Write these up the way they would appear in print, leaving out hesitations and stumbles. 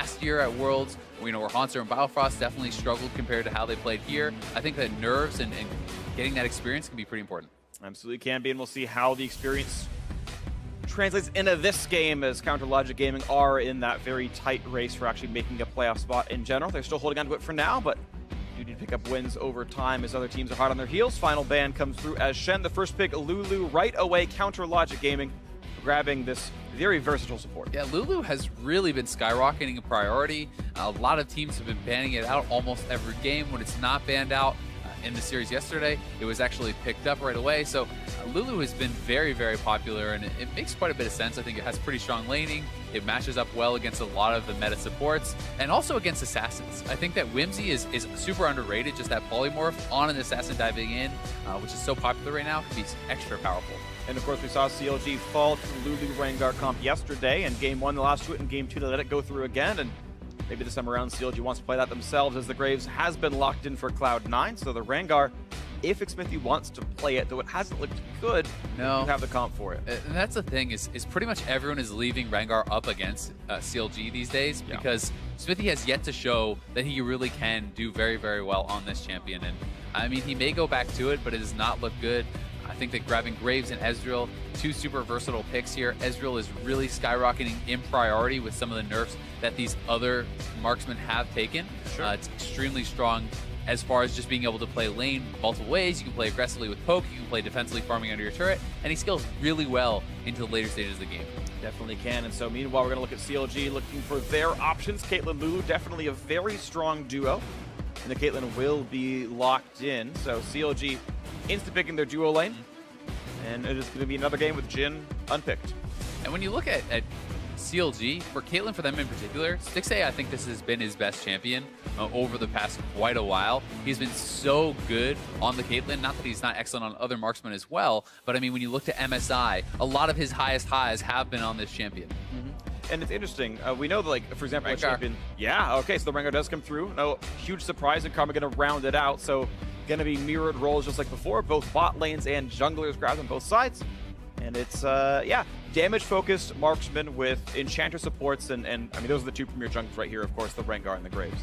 last year at Worlds, where Haunter and Biofrost definitely struggled compared to how they played here. I think that nerves and getting that experience can be pretty important. Absolutely can be, and we'll see how the experience translates into this game, as Counter Logic Gaming are in that very tight race for actually making a playoff spot in general. They're still holding on to it for now, but do need to pick up wins over time as other teams are hot on their heels. Final ban comes through as Shen, the first pick. Lulu right away. Counter Logic Gaming grabbing this very versatile support. Yeah, Lulu has really been skyrocketing in priority. A lot of teams have been banning it out almost every game. When it's not banned out in the series yesterday, it was actually picked up right away. So Lulu has been very, very popular, and it makes quite a bit of sense. I think it has pretty strong laning. It matches up well against a lot of the meta supports, and also against assassins. I think that Whimsy is super underrated. Just that polymorph on an assassin diving in, which is so popular right now, can be extra powerful. And of course, we saw CLG fall to the Lulu Rengar comp yesterday, and game 1 they lost to it, and game 2 they let it go through again, and maybe this time around CLG wants to play that themselves, as the Graves has been locked in for Cloud9. So the Rengar, if Xmithie wants to play it, though it hasn't looked good, you have the comp for it. And that's the thing, is pretty much everyone is leaving Rengar up against CLG these days, because Xmithie has yet to show that he really can do very, very well on this champion. And I mean, he may go back to it, but it does not look good. I think that grabbing Graves and Ezreal, two super versatile picks here. Ezreal is really skyrocketing in priority with some of the nerfs that these other marksmen have taken. It's extremely strong as far as just being able to play lane multiple ways. You can play aggressively with poke, you can play defensively farming under your turret, and he scales really well into the later stages of the game. Definitely can. And so meanwhile, we're going to look at CLG looking for their options. Caitlyn, Lulu, definitely a very strong duo. And the Caitlyn will be locked in. So CLG insta-picking their duo lane. And it is going to be another game with Jhin unpicked. And when you look at CLG, for Caitlyn, for them in particular, Stixxay, I think this has been his best champion over the past quite a while. He's been so good on the Caitlyn, not that he's not excellent on other marksmen as well, but I mean, when you look to MSI, a lot of his highest highs have been on this champion. And it's interesting, we know that, like, for example, Rengar. a champion, okay, so the Rengar does come through. No huge surprise, and Karma going to round it out, so going to be mirrored roles just like before, both bot lanes and junglers grabbed on both sides. And it's, damage-focused marksman with Enchanter supports, and I mean, those are the two premier junglers right here, of course, the Rengar and the Graves.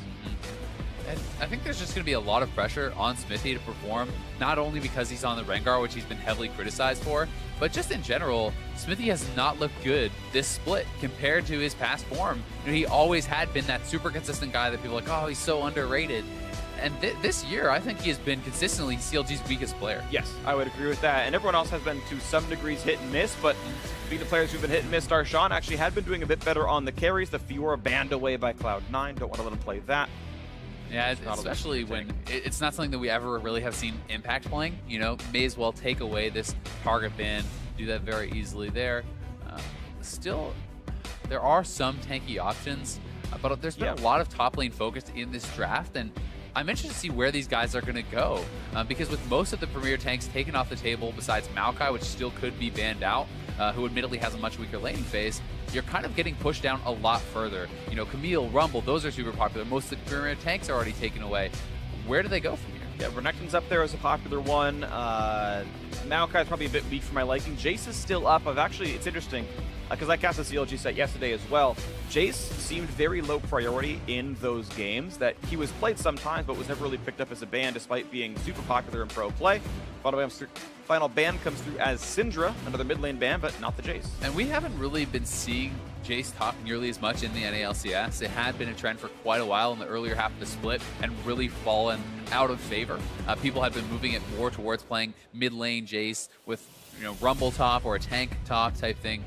And I think there's just going to be a lot of pressure on Xmithie to perform, not only because he's on the Rengar, which he's been heavily criticized for, but just in general, Xmithie has not looked good this split compared to his past form. He always had been that super consistent guy that people are like, oh, he's so underrated. And this year, I think he has been consistently CLG's weakest player. Yes, I would agree with that. And everyone else has been, to some degrees, hit and miss, but being the players who've been hit and miss, Darshan actually had been doing a bit better on the carries. The Fiora banned away by Cloud9. Don't want to let him play that. Yeah, especially when it's not something that we ever really have seen Impact playing. May as well take away this target ban, do that very easily there. Still, there are some tanky options, but there's been a lot of top lane focused in this draft, and I'm interested to see where these guys are going to go, because with most of the premier tanks taken off the table, besides Maokai, which still could be banned out, who admittedly has a much weaker laning phase, you're kind of getting pushed down a lot further. Camille, Rumble, those are super popular. Most of the premier tanks are already taken away. Where do they go from here? Yeah, Renekton's up there as a popular one. Maokai's probably a bit weak for my liking. Jace is still up. It's interesting, because I cast a CLG set yesterday as well. Jace seemed very low priority in those games, that he was played sometimes, but was never really picked up as a ban, despite being super popular in pro play. Final ban comes through as Syndra, another mid lane ban, but not the Jace. And we haven't really been seeing Jace talk nearly as much in the NA/LCS. It had been a trend for quite a while in the earlier half of the split, and really fallen out of favor. People had been moving it more towards playing mid lane Jace with Rumble top or a tank top type thing.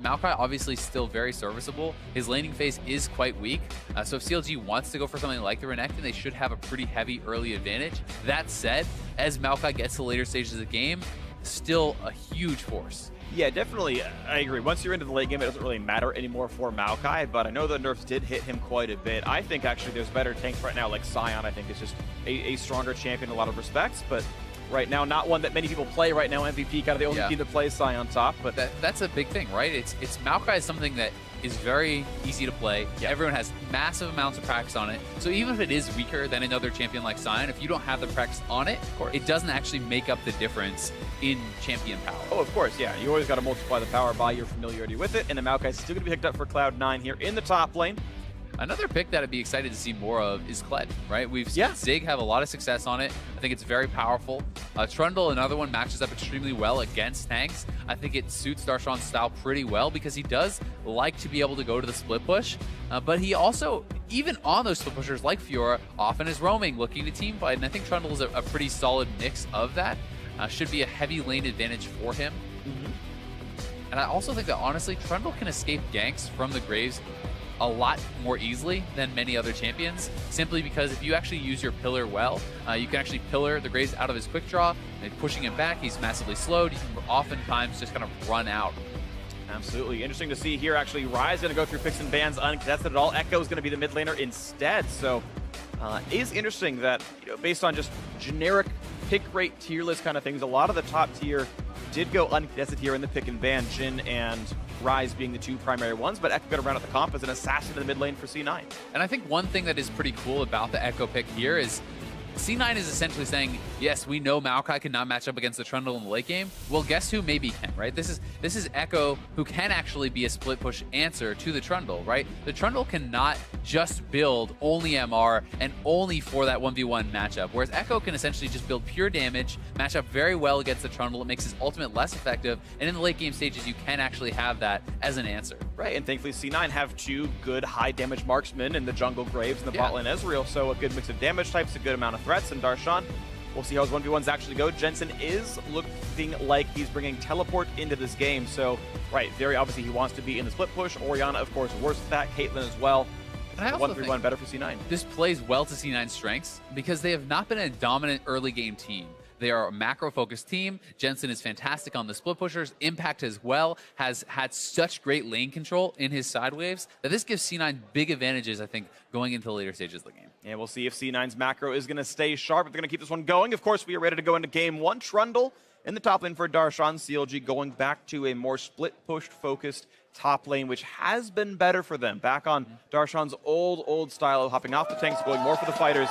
Maokai obviously still very serviceable. His laning phase is quite weak, so if CLG wants to go for something like the Renekton, they should have a pretty heavy early advantage. That said, as Maokai gets to later stages of the game, still a huge force. Yeah, definitely, I agree. Once you're into the late game, it doesn't really matter anymore for Maokai, but I know the nerfs did hit him quite a bit. I think actually there's better tanks right now, like Sion. I think is just a stronger champion in a lot of respects, but right now, not one that many people play right now. MVP, kind of the only team that plays Sion top. But that's a big thing, right? It's Maokai is something that is very easy to play. Everyone has massive amounts of practice on it. So even if it is weaker than another champion like Sion, if you don't have the practice on it, it doesn't actually make up the difference in champion power. Oh, of course, yeah. You always got to multiply the power by your familiarity with it. And the Maokai is still going to be picked up for Cloud9 here in the top lane. Another pick that I'd be excited to see more of is Kled, right? We've seen Zig have a lot of success on it. I think it's very powerful. Trundle, another one, matches up extremely well against tanks. I think it suits Darshan's style pretty well because he does like to be able to go to the split push, but he also, even on those split pushers like Fiora, often is roaming, looking to team fight, and I think Trundle is a pretty solid mix of that. Should be a heavy lane advantage for him. And I also think that, honestly, Trundle can escape ganks from the Graves a lot more easily than many other champions, simply because if you actually use your pillar well, you can actually pillar the Graves out of his quick draw, and pushing him back, he's massively slowed. You can oftentimes just kind of run out. Absolutely. Interesting to see here, actually. Rise going to go through picks and bans uncontested at all. Echo is going to be the mid laner instead. So it is interesting that, based on just generic pick rate tier list kind of things, a lot of the top tier did go uncontested here in the pick and ban, Jhin and Rise being the two primary ones, but Echo got around at the comp as an assassin in the mid lane for C9. And I think one thing that is pretty cool about the Echo pick here is C9 is essentially saying, yes, we know Maokai cannot match up against the Trundle in the late game. Well, guess who maybe can, right? This is Echo, who can actually be a split push answer to the Trundle, right? The Trundle cannot just build only MR and only for that 1v1 matchup, whereas Echo can essentially just build pure damage, match up very well against the Trundle. It makes his ultimate less effective, and in the late game stages, you can actually have that as an answer. Right, and thankfully C9 have two good high damage marksmen in the jungle Graves and the bot lane Ezreal, so a good mix of damage types, a good amount of threats, and Darshan, we'll see how his 1v1s actually go. Jensen is looking like he's bringing teleport into this game, so right, very obviously he wants to be in the split push. Orianna, of course, worse at that. Caitlyn as well. And I also 1-3-1 better for C9. This plays well to C9's strengths because they have not been a dominant early game team. They are a macro-focused team. Jensen is fantastic on the split pushers. Impact as well has had such great lane control in his side waves that this gives C9 big advantages, I think, going into the later stages of the game. And we'll see if C9's macro is going to stay sharp, if they're going to keep this one going. Of course, we are ready to go into game one. Trundle in the top lane for Darshan. CLG going back to a more split-pushed focused top lane, which has been better for them. Back on Darshan's old style of hopping off the tanks, going more for the fighters.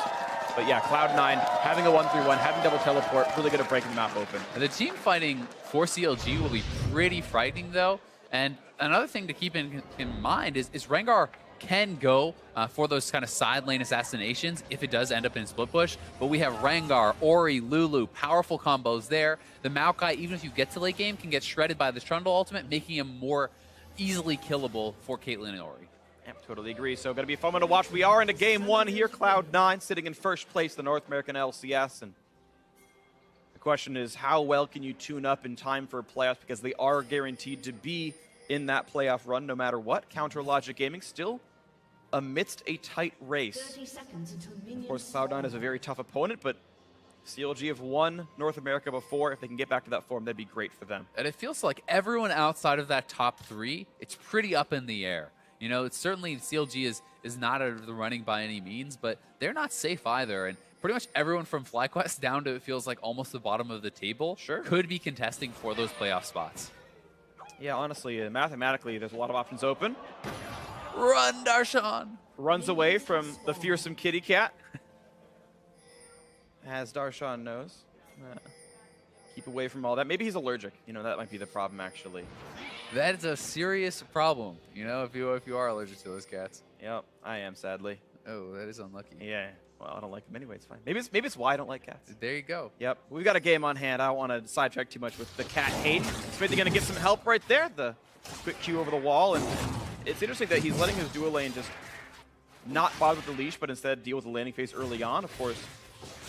But yeah, Cloud9 having a 1-3-1, having double teleport, really good at breaking the map open. The team fighting for CLG will be pretty frightening, though. And another thing to keep in mind is Rengar can go for those kind of side lane assassinations if it does end up in split push. But we have Rengar, Ori, Lulu, powerful combos there. The Maokai, even if you get to late game, can get shredded by the Trundle ultimate, making him more easily killable for Caitlyn and Ori. Yep, totally agree. So going to be a fun one to watch. We are into game one here. Cloud9 sitting in first place, the North American LCS. And the question is, how well can you tune up in time for playoffs? Because they are guaranteed to be in that playoff run no matter what. Counter Logic Gaming still amidst a tight race. Of course, Cloud9 is a very tough opponent, but CLG have won North America before. If they can get back to that form, that'd be great for them. And it feels like everyone outside of that top three, it's pretty up in the air. You know, it's certainly CLG is not out of the running by any means, but they're not safe either. And pretty much everyone from FlyQuest down to, it feels like, almost the bottom of the table could be contesting for those playoff spots. Yeah, honestly, mathematically, there's a lot of options open. Run, Darshan! Runs away from the fearsome kitty cat. As Darshan knows. Keep away from all that. Maybe he's allergic. You know, that might be the problem, actually. That is a serious problem, you know, if you are allergic to those cats. Yep, I am, sadly. Oh, that is unlucky. Yeah, well, I don't like them anyway, it's fine. Maybe it's why I don't like cats. There you go. Yep, we've got a game on hand. I don't want to sidetrack too much with the cat hate. Smithy going to get some help right there. The quick Q over the wall, and it's interesting that he's letting his dual lane just not bother with the leash, but instead deal with the landing phase early on. Of course,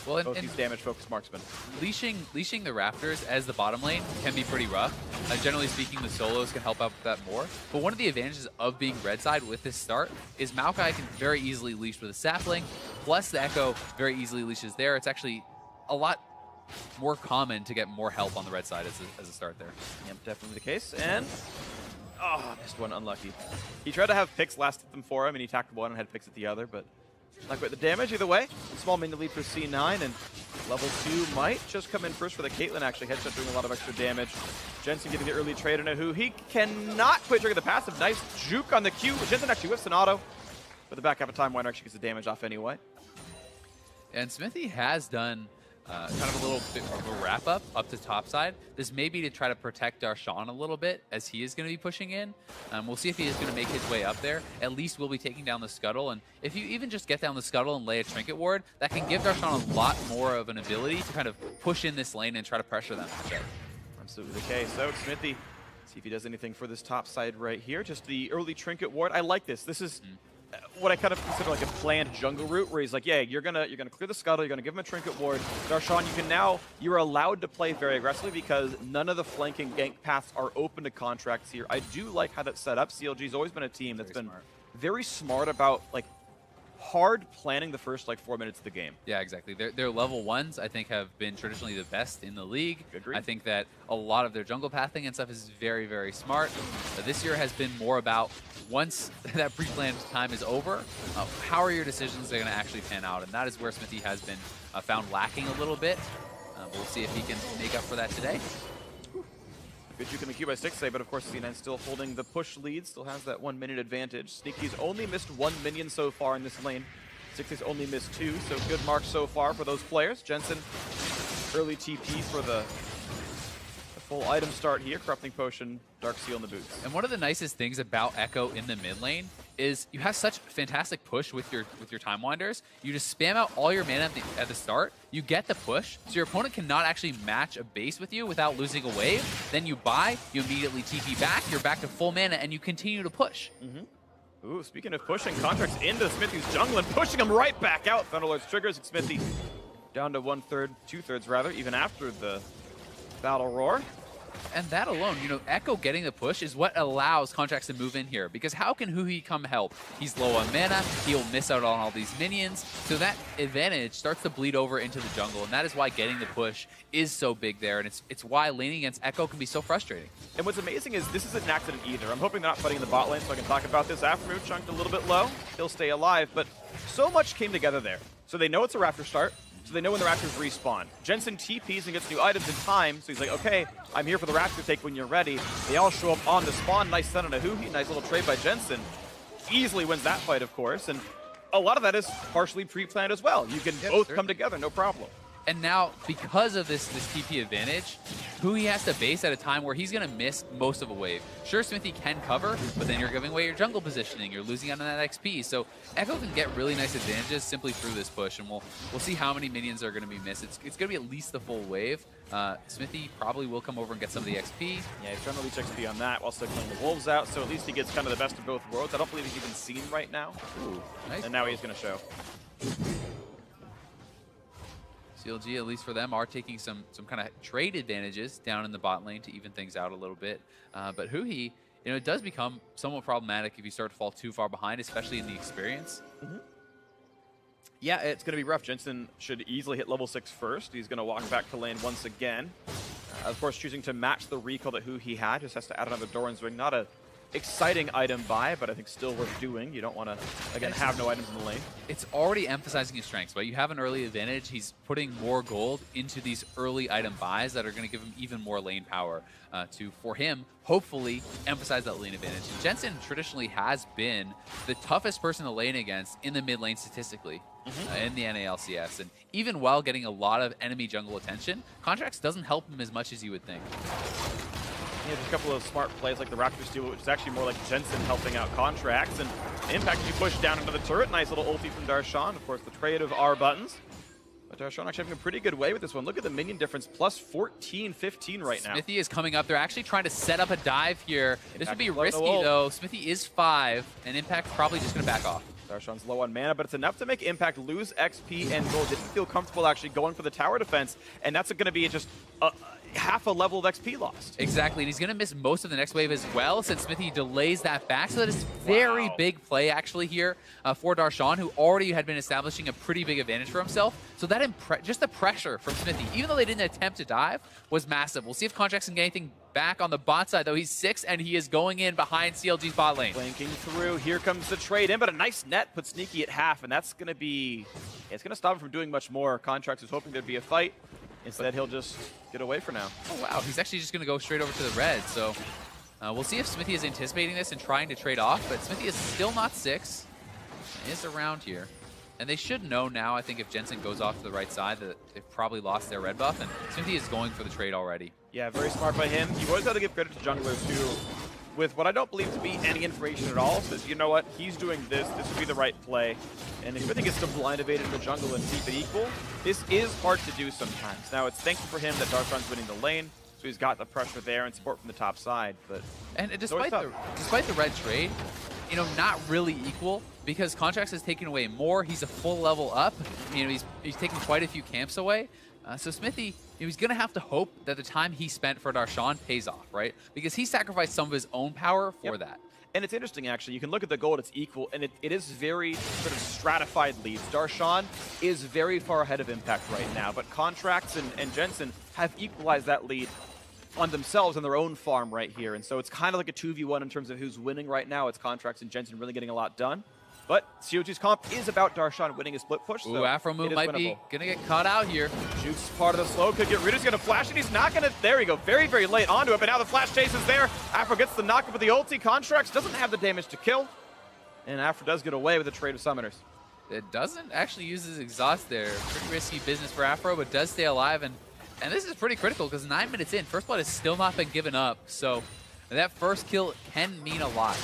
well, and these damage-focused marksmen. Leashing the Raptors as the bottom lane can be pretty rough. Generally speaking, the solos can help out with that more. But one of the advantages of being red side with this start is Maokai can very easily leash with a sapling, plus the Echo very easily leashes there. It's actually a lot more common to get more help on the red side as a start there. Yep, definitely the case. And oh, missed one, unlucky. He tried to have picks last at them for him, and he attacked one and had picks at the other, but not quite the damage either way. Small minion lead for C9, and level 2 might just come in first for the Caitlyn, actually. Headshot doing a lot of extra damage. Jensen getting the early trade on a who he cannot quite trigger the passive. Nice juke on the Q. Jensen actually whiffs an auto. But the back half of time, Weiner actually gets the damage off anyway. And Smithy has done kind of a little bit of a wrap up to top side. This may be to try to protect Darshan a little bit as he is going to be pushing in. We'll see if he is going to make his way up there. At least we'll be taking down the scuttle. And if you even just get down the scuttle and lay a trinket ward, that can give Darshan a lot more of an ability to kind of push in this lane and try to pressure them. Absolutely the case. So Smithy, see if he does anything for this top side right here. Just the early trinket ward. I like this. This is what I kind of consider like a planned jungle route, where he's like, yeah, you're gonna clear the scuttle, you're gonna give him a trinket ward. Darshan, you're allowed to play very aggressively because none of the flanking gank paths are open to contracts here. I do like how that's set up. CLG's always been a team that's been very smart about like hard planning the first like 4 minutes of the game. Yeah, exactly. Their level 1s, I think, have been traditionally the best in the league. Agreed. I think that a lot of their jungle pathing and stuff is very, very smart. This year has been more about once that pre-planned time is over, how are your decisions going to actually pan out? And that is where Smithy has been found lacking a little bit. We'll see if he can make up for that today. Good juke in the queue by 6A, but of course C9 still holding the push lead, still has that 1 minute advantage. Sneaky's only missed 1 minion so far in this lane. 6A's only missed 2, so good marks so far for those players. Jensen, early TP for the full item start here. Corrupting Potion, Dark Seal in the boots. And one of the nicest things about Echo in the mid lane is you have such fantastic push with your Time Winders. You just spam out all your mana at the start, you get the push, so your opponent cannot actually match a base with you without losing a wave. Then you buy, you immediately TP back, you're back to full mana, and you continue to push. Ooh, speaking of pushing, Contracts into Smithy's jungle and pushing him right back out. Thunderlord's triggers and Smithy down to 1/3, 2/3 rather, even after the Battle Roar. And that alone, Echo getting the push is what allows Contracts to move in here. Because how can Huhi come help? He's low on mana, he'll miss out on all these minions. So that advantage starts to bleed over into the jungle. And that is why getting the push is so big there. And it's why laning against Echo can be so frustrating. And what's amazing is this isn't an accident either. I'm hoping they're not fighting in the bot lane so I can talk about this. Aftermoon chunked a little bit low. He'll stay alive. But so much came together there. So they know it's a Raptor start. So they know when the Raptors respawn. Jensen TPs and gets new items in time, so he's like, okay, I'm here for the Raptor take when you're ready. They all show up on the spawn. Nice stun on a Huhi, nice little trade by Jensen. Easily wins that fight, of course, and a lot of that is partially pre-planned as well. You can both come together, no problem. And now, because of this TP advantage, Huhi has to base at a time where he's going to miss most of a wave. Sure, Smithy can cover, but then you're giving away your jungle positioning. You're losing out on that XP. So Echo can get really nice advantages simply through this push, and we'll see how many minions are going to be missed. It's going to be at least the full wave. Smithy probably will come over and get some of the XP. Yeah, he's trying to reach XP on that while still playing the Wolves out, so at least he gets kind of the best of both worlds. I don't believe he's even seen right now. Ooh, nice. And now he's going to show. CLG, at least for them, are taking some kind of trade advantages down in the bot lane to even things out a little bit. But Huhi, it does become somewhat problematic if you start to fall too far behind, especially in the experience. Yeah, it's going to be rough. Jensen should easily hit level 6 first. He's going to walk back to lane once again. Of course, choosing to match the recall that Huhi had. Just has to add another Doran's Ring. Not a exciting item buy, but I think still worth doing. You don't want to, again, have no items in the lane. It's already emphasizing his strengths, but you have an early advantage. He's putting more gold into these early item buys that are going to give him even more lane power for him, hopefully, emphasize that lane advantage. And Jensen traditionally has been the toughest person to lane against in the mid lane statistically in the NA/LCS. And even while getting a lot of enemy jungle attention, Contracts doesn't help him as much as you would think. He has a couple of smart plays like the Raptors do, which is actually more like Jensen helping out Contracts. And Impact, you push down into the turret. Nice little ulti from Darshan. Of course, the trade of R buttons. But Darshan actually having a pretty good way with this one. Look at the minion difference, plus 14, 15 right now. Smithy is coming up. They're actually trying to set up a dive here. This would be risky, though. Smithy is 5, and Impact's probably just going to back off. Darshan's low on mana, but it's enough to make Impact lose XP and gold. Didn't feel comfortable actually going for the tower defense, and that's going to be just half a level of XP lost. Exactly, and he's going to miss most of the next wave as well since Smithy delays that back. So that is very big play actually here for Darshan, who already had been establishing a pretty big advantage for himself. So that just the pressure from Smithy, even though they didn't attempt to dive, was massive. We'll see if Contracts can get anything back on the bot side, though. He's 6, and he is going in behind CLG's bot lane. Flanking through. Here comes the trade in, but a nice net puts Sneaky at half, and that's going to be... It's going to stop him from doing much more. Contracts was hoping there'd be a fight. Instead, he'll just get away for now. Oh, wow. He's actually just going to go straight over to the red. So we'll see if Smithy is anticipating this and trying to trade off, but Smithy is still not 6. He is around here. And they should know now, I think, if Jensen goes off to the right side, that they've probably lost their red buff, and Smithy is going for the trade already. Yeah, very smart by him. You always got to give credit to junglers, too, with what I don't believe to be any information at all. Says, you know what, he's doing this would be the right play. And if Smithy gets to blind evade in the jungle and keep it equal, this is hard to do sometimes. Now, it's thankful for him that Darshan's winning the lane, so he's got the pressure there and support from the top side. But despite the red trade, you know, not really equal, because Contracts is taking away more. He's a full level up. You know, he's taking quite a few camps away. So Smithy, he's going to have to hope that the time he spent for Darshan pays off, right? Because he sacrificed some of his own power for that. And it's interesting, actually. You can look at the gold, it's equal, and it is very sort of stratified leads. Darshan is very far ahead of Impact right now, but Contracts and Jensen have equalized that lead on themselves on their own farm right here. And so it's kind of like a 2v1 in terms of who's winning right now. It's Contracts and Jensen really getting a lot done. But CLG's comp is about Darshan winning a split push. So Afro move might be going to get caught out here. Juke's part of the slow. Could get rid of. He's going to flash it. He's not going to. There we go. Very, very late onto it. But now the flash chase is there. Afro gets the knock up with the ulti. Contracts doesn't have the damage to kill. And Afro does get away with a trade of summoners. It doesn't actually use his exhaust there. Pretty risky business for Afro, but does stay alive. And this is pretty critical because 9 minutes in, First Blood has still not been given up. So that first kill can mean a lot,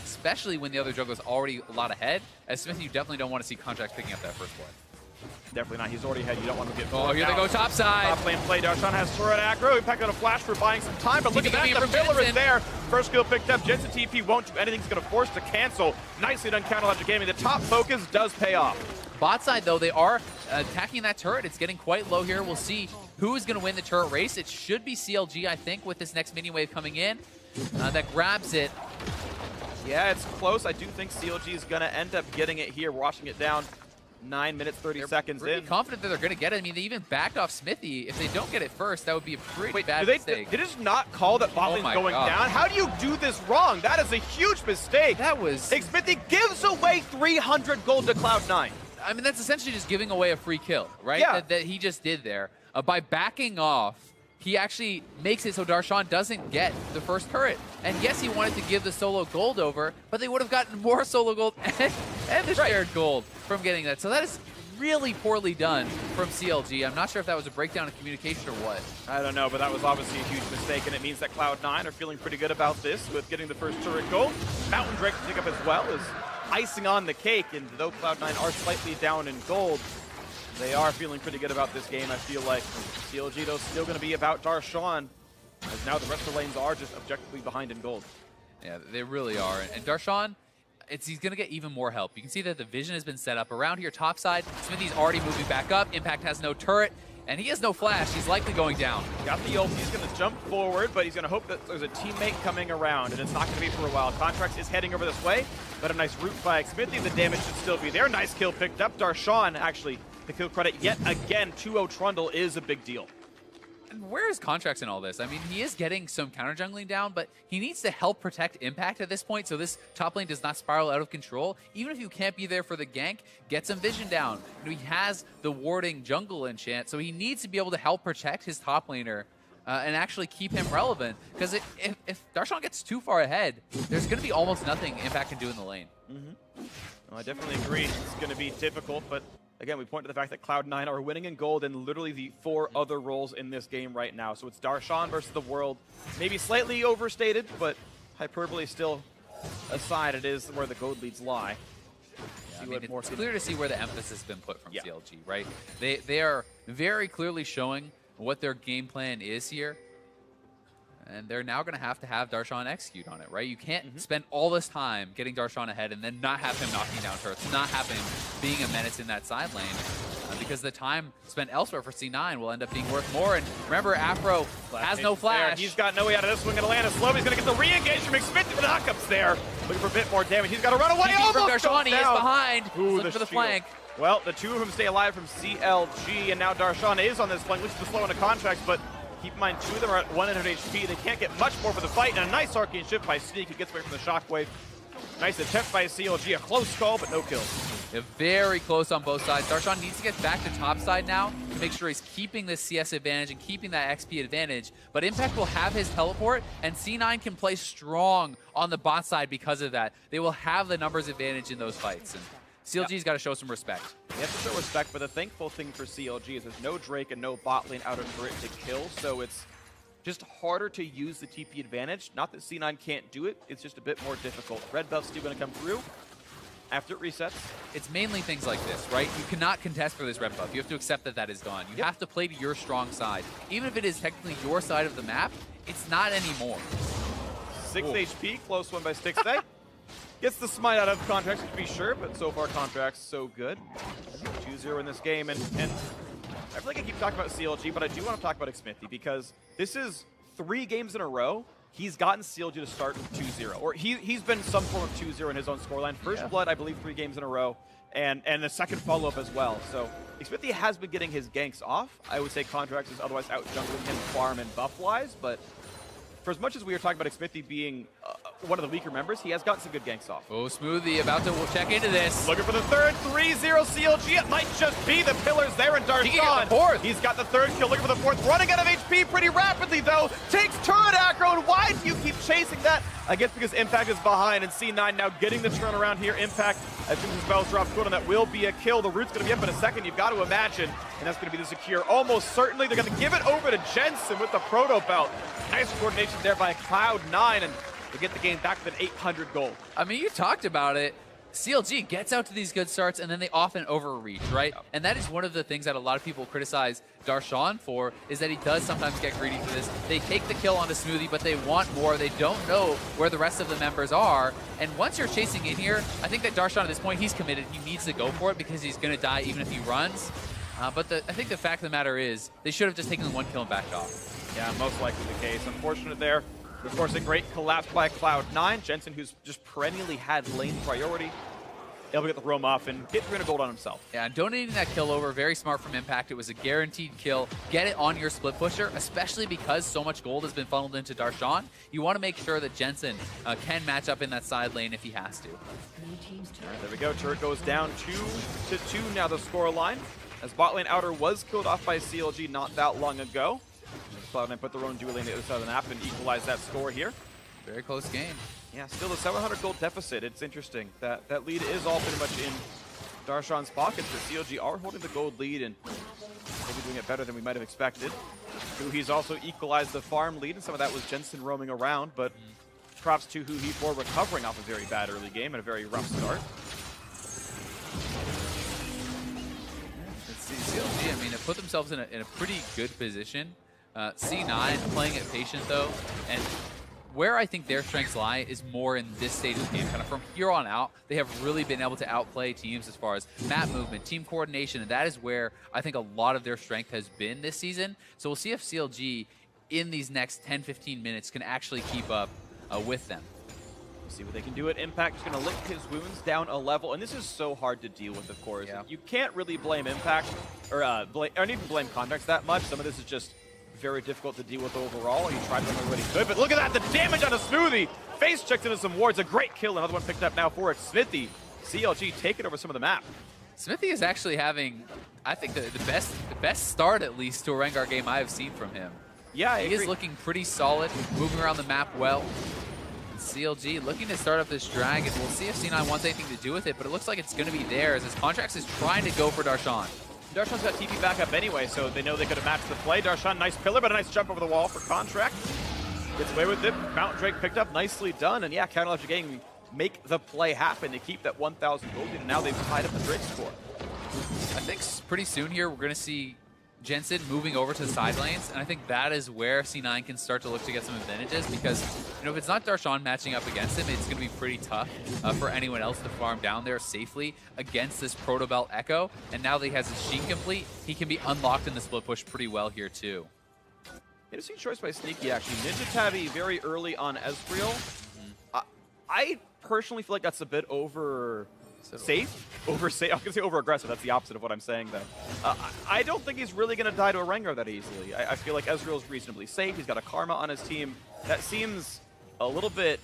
especially when the other jungler's already a lot ahead. As Smith, you definitely don't want to see Contracts picking up that First Blood. Definitely not. He's already ahead. You don't want to get. Oh, here they go top side. Top lane play. Darshan has turret aggro. Impact on a flash for buying some time, but look at that. The pillar is there. First kill picked up. Jensen TP won't do anything. He's going to force to cancel. Nicely done counter logic gaming. The top focus does pay off. Bot side, though, they are attacking that turret. It's getting quite low here. We'll see who is going to win the turret race. It should be CLG, I think, with this next mini wave coming in. That grabs it. Yeah, it's close. I do think CLG is going to end up getting it here. Watching it down 9 minutes, 30 seconds in. Confident that they're going to get it. I mean, they even backed off Smithy. If they don't get it first, that would be a pretty bad mistake. Did it just not call that bot lane's going down? How do you do this wrong? That is a huge mistake. That was... Smithy gives away 300 gold to Cloud9. I mean, that's essentially just giving away a free kill, right? Yeah. That he just did there. By backing off, he actually makes it so Darshan doesn't get the first turret. And yes, he wanted to give the solo gold over, but they would have gotten more solo gold and the shared gold from getting that. So that is really poorly done from CLG. I'm not sure if that was a breakdown of communication or what. I don't know, but that was obviously a huge mistake, and it means that Cloud9 are feeling pretty good about this with getting the first turret gold. Mountain Drake to pick up as well is icing on the cake, and though Cloud9 are slightly down in gold, they are feeling pretty good about this game, I feel like. CLG, though, still going to be about Darshan, as now the rest of the lanes are just objectively behind in gold. Yeah, they really are. And Darshan, he's going to get even more help. You can see that the vision has been set up around here, topside. Smithy's already moving back up. Impact has no turret, and he has no flash. He's likely going down. Got the ult. He's going to jump forward, but he's going to hope that there's a teammate coming around, and it's not going to be for a while. Contracts is heading over this way, but a nice root by Smithy. The damage should still be there. Nice kill picked up. Darshan, actually, the kill credit yet again. 2-0 Trundle is a big deal. And where is Contracts in all this? I mean, he is getting some counter jungling down, but he needs to help protect Impact at this point so this top lane does not spiral out of control. Even if you can't be there for the gank, get some vision down. You know, he has the warding jungle enchant, so he needs to be able to help protect his top laner and actually keep him relevant. Because if Darshan gets too far ahead, there's going to be almost nothing Impact can do in the lane. Well, I definitely agree. It's going to be difficult, but again, we point to the fact that Cloud9 are winning in gold in literally the 4 other roles in this game right now. So it's Darshan versus the world. Maybe slightly overstated, but hyperbole still aside, it is where the gold leads lie. Yeah, I mean, it's clear to see where the emphasis has been put from CLG, right? They are very clearly showing what their game plan is here. And they're now going to have Darshan execute on it, right? You can't spend all this time getting Darshan ahead and then not have him knocking down turrets, not have him being a menace in that side lane, because the time spent elsewhere for C9 will end up being worth more. And remember, Afro has no flash. There. He's got no way out of this one. Going to land a slow. He's going to get the re-engage from Smith. The knockups there. Looking for a bit more damage. He's got to run away. From Darshan, he is behind. Ooh, looking for the flank. Well, the two of them stay alive from CLG, and now Darshan is on this flank. Looks to slow into Contracts, but keep in mind, 2 of them are at 100 HP. They can't get much more for the fight, and a nice arcane shift by Sneak, who gets away from the shockwave. Nice attempt by CLG, a close call, but no kills. Yeah, very close on both sides. Darshan needs to get back to top side now to make sure he's keeping this CS advantage and keeping that XP advantage. But Impact will have his teleport, and C9 can play strong on the bot side because of that. They will have the numbers advantage in those fights. And CLG's got to show some respect. They have to show respect, but the thankful thing for CLG is there's no Drake and no bot lane out for it to kill, so it's just harder to use the TP advantage. Not that C9 can't do it, it's just a bit more difficult. Red buff's still going to come through after it resets. It's mainly things like this, right? You cannot contest for this red buff. You have to accept that that is gone. You have to play to your strong side. Even if it is technically your side of the map, it's not anymore. 6 HP, close one by Stixday. Gets the smite out of Contracts, to be sure, but so far Contracts so good. 2-0 in this game, and I feel like I keep talking about CLG, but I do want to talk about Xmithy because this is 3 games in a row he's gotten CLG to start 2-0, or he's been some form of 2-0 in his own scoreline. First Blood, I believe, 3 games in a row, and the second follow-up as well. So Xmithy has been getting his ganks off. I would say Contracts is otherwise out-jungling him farm and buff-wise, but for as much as we were talking about Xmithy being one of the weaker members, he has gotten some good ganks off. Oh, Smoothie about to check into this. Looking for the third, 3-0 CLG. It might just be the pillars there, and Darshan. He's got the third kill, looking for the fourth. Running out of HP pretty rapidly, though. Takes turret aggro, and why do you keep chasing that? I guess because Impact is behind, and C9 now getting the turnaround here. Impact, as soon as his spells drop good on that, will be a kill. The root's going to be up in a second, you've got to imagine, and that's going to be the secure. Almost certainly, they're going to give it over to Jensen with the Proto Belt. Nice coordination there by Cloud9, and they get the game back with an 800 goal. I mean, you talked about it. CLG gets out to these good starts, and then they often overreach, right? Yep. And that is one of the things that a lot of people criticize Darshan for, is that he does sometimes get greedy for this. They take the kill onto Smoothie, but they want more. They don't know where the rest of the members are. And once you're chasing in here, I think that Darshan at this point, he's committed. He needs to go for it because he's going to die even if he runs. But I think the fact of the matter is, they should have just taken the 1 kill and backed off. Yeah, most likely the case. Unfortunate there. Of course, a great collapse by Cloud9. Jensen, who's just perennially had lane priority, able to get the roam off and get 300 gold on himself. Yeah, donating that kill over, very smart from Impact. It was a guaranteed kill. Get it on your split pusher, especially because so much gold has been funneled into Darshan. You want to make sure that Jensen can match up in that side lane if he has to. All right, there we go. Turret goes down 2-2 now the score line, as bot lane outer was killed off by CLG not that long ago. Cloud9 put their own dual lane the other side of the map and equalize that score here. Very close game. Yeah, still a 700 gold deficit. It's interesting that lead is all pretty much in Darshan's pockets, but CLG are holding the gold lead and maybe doing it better than we might have expected. He's also equalized the farm lead, and some of that was Jensen roaming around, but props to Huhi for recovering off a very bad early game and a very rough start. Let's see, CLG, I mean, they put themselves in a pretty good position. C9 playing it patient, though, and where I think their strengths lie is more in this stage of the game. Kind of from here on out, they have really been able to outplay teams as far as map movement, team coordination, and that is where I think a lot of their strength has been this season. So we'll see if CLG in these next 10-15 minutes can actually keep up with them. We'll see what they can do at Impact. Just going to lick his wounds down a level, and this is so hard to deal with, of course. Yeah. You can't really blame Impact, or even blame Contracts that much. Some of this is just very difficult to deal with overall. He tried to what he could, but look at that, the damage on a Smoothie. Face checked into some wards, a great kill. Another one picked up now for it. Smithy, CLG taking over some of the map. Smithy is actually having, I think, the best start, at least, to a Rengar game I have seen from him. Yeah, he is looking pretty solid, moving around the map well. And CLG looking to start up this dragon. We'll see if C9 wants anything to do with it, but it looks like it's going to be theirs as Contracts is trying to go for Darshan. Darshan's got TP backup anyway, so they know they could have matched the play. Darshan, nice pillar, but a nice jump over the wall for Contract. Gets away with it. Mountain Drake picked up, nicely done. And yeah, Counterlogic Gaming make the play happen to keep that 1,000 gold lead, and now they've tied up the Drake score. I think pretty soon here we're going to see Jensen moving over to the side lanes, and I think that is where C9 can start to look to get some advantages, because if it's not Darshan matching up against him, it's going to be pretty tough for anyone else to farm down there safely against this Proto Belt Echo. And now that he has his Sheen complete, he can be unlocked in the split push pretty well here too. Interesting choice by Sneaky, actually. Ninja Tabby very early on Ezreal. I personally feel like that's a bit safe. I was going to say over-aggressive. That's the opposite of what I'm saying, though. I don't think he's really going to die to a Rengar that easily. I feel like Ezreal's reasonably safe. He's got a Karma on his team. That seems a little bit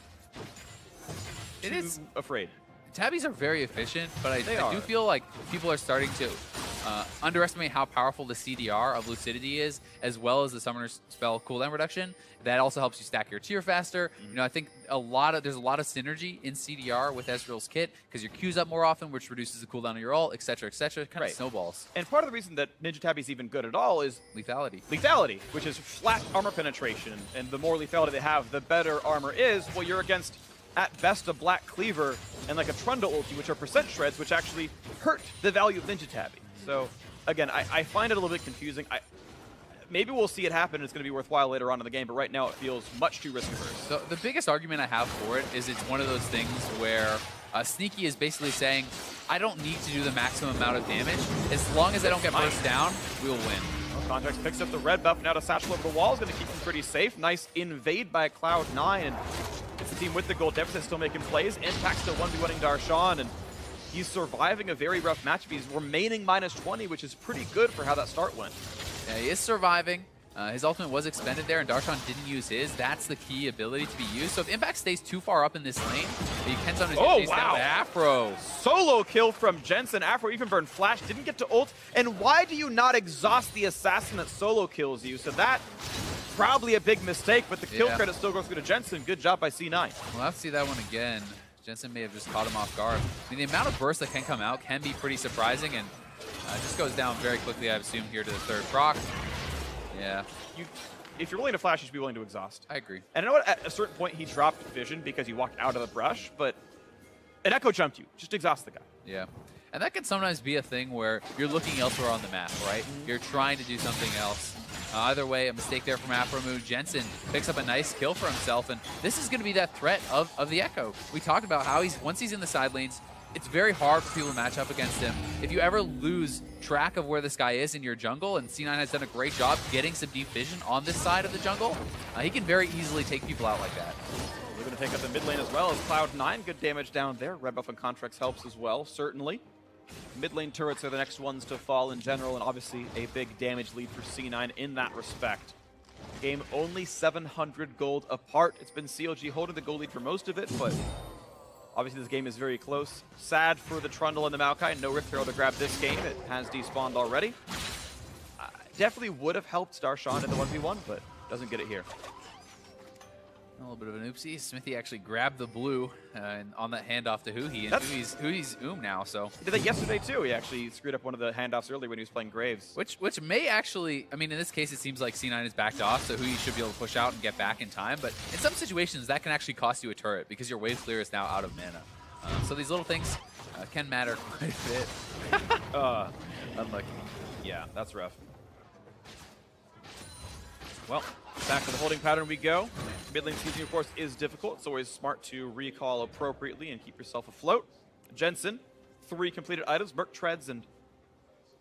afraid. Tabbies are very efficient, but I do feel like people are starting to underestimate how powerful the CDR of Lucidity is, as well as the Summoner's Spell cooldown reduction. That also helps you stack your tier faster. You know, I think there's a lot of synergy in CDR with Ezreal's kit because your Q's up more often, which reduces the cooldown of your ult, etc., etc. Kind of snowballs. And part of the reason that Ninja Tabby's even good at all is lethality. Lethality, which is flat armor penetration. And the more lethality they have, the better armor is. Well, you're against, at best, a Black Cleaver and like a Trundle ulti, which are percent shreds, which actually hurt the value of Ninja Tabby. So, again, I find it a little bit confusing. Maybe we'll see it happen and it's going to be worthwhile later on in the game, but right now it feels much too risk-averse. So the biggest argument I have for it is it's one of those things where Sneaky is basically saying, I don't need to do the maximum amount of damage. As long as I don't get burst down, we'll win. Well, Contracts picks up the red buff now to satchel over the wall. Is going to keep him pretty safe. Nice invade by Cloud9. And it's the team with the gold deficit still making plays. Impact still 1v1ing Darshan. And he's surviving a very rough matchup. He's remaining -20, which is pretty good for how that start went. Yeah, he is surviving. His ultimate was expended there, and Darshan didn't use his. That's the key ability to be used. So if Impact stays too far up in this lane, he can sometimes get chased down by Afro. Solo kill from Jensen. Afro even burned flash, didn't get to ult. And why do you not exhaust the assassin that solo kills you? So that probably a big mistake, but the kill credit still goes through to Jensen. Good job by C9. We'll have to see that one again. Jensen may have just caught him off guard. I mean, the amount of bursts that can come out can be pretty surprising, and just goes down very quickly, I assume, here to the third proc. Yeah. If you're willing to flash, you should be willing to exhaust. I agree. And I know at a certain point he dropped vision because you walked out of the brush, but an echo jumped you. Just exhaust the guy. Yeah. And that can sometimes be a thing where you're looking elsewhere on the map, right? You're trying to do something else. Either way, a mistake there from Afromoon. Jensen picks up a nice kill for himself, and this is going to be that threat of the Echo. We talked about how once he's in the side lanes, it's very hard for people to match up against him. If you ever lose track of where this guy is in your jungle, and C9 has done a great job getting some deep vision on this side of the jungle, he can very easily take people out like that. We're going to take up the mid lane as well as Cloud9. Good damage down there. Red buff and Contracts helps as well, certainly. Mid lane turrets are the next ones to fall in general, and obviously a big damage lead for C9 in that respect. Game only 700 gold apart. It's been CLG holding the gold lead for most of it, but obviously this game is very close. Sad for the Trundle and the Maokai. No Rift Herald to grab this game. It has despawned already. Definitely would have helped Darshan in the 1v1, but doesn't get it here. A little bit of an oopsie. Smithy actually grabbed the blue on that handoff to Huhi, and Huhi's now, so. He did that yesterday too. He actually screwed up one of the handoffs earlier when he was playing Graves. Which may actually, I mean, in this case it seems like C9 is backed off, so Huhi should be able to push out and get back in time, but in some situations that can actually cost you a turret because your wave clear is now out of mana. So these little things can matter quite a bit. Unlucky. Yeah, that's rough. Well, back to the holding pattern we go. Mid lane season, of course, is difficult. It's always smart to recall appropriately and keep yourself afloat. Jensen, 3 completed items, Merc Treads, and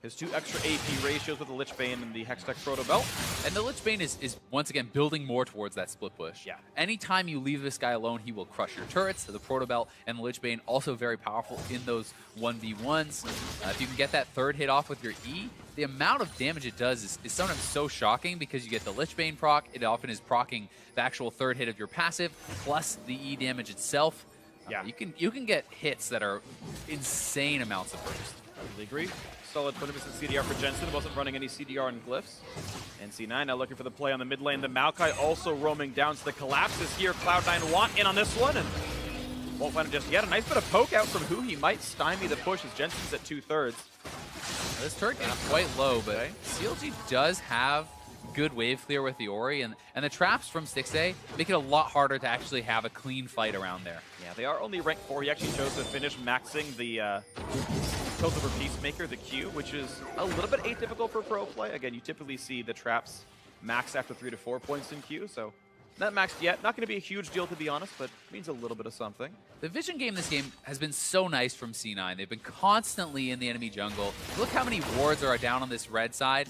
his 2 extra AP ratios with the Lich Bane and the Hextech Proto Belt. And the Lich Bane is once again building more towards that split push. Yeah. Anytime you leave this guy alone, he will crush your turrets. The Proto Belt and the Lich Bane also very powerful in those 1v1s. If you can get that third hit off with your E, the amount of damage it does is sometimes so shocking because you get the Lich Bane proc. It often is procking the actual third hit of your passive plus the E damage itself. Yeah. You can get hits that are insane amounts of burst. I really agree. Solid 20% CDR for Jensen. Wasn't running any CDR and glyphs. And C9 now looking for the play on the mid lane. The Maokai also roaming down to the collapses here. Cloud9 want in on this one, and won't find him just yet. A nice bit of poke out from Huhi might stymie the push as Jensen's at 2/3. This turret is quite low, but CLG does have good wave clear with the Ori, and the traps from 6A make it a lot harder to actually have a clean fight around there. Yeah, they are only rank 4. He actually chose to finish maxing the Piltover Peacemaker, the Q, which is a little bit atypical for pro play. Again, you typically see the traps max after 3 to 4 points in Q, so not maxed yet. Not going to be a huge deal, to be honest, but means a little bit of something. The vision game this game has been so nice from C9. They've been constantly in the enemy jungle. Look how many wards are down on this red side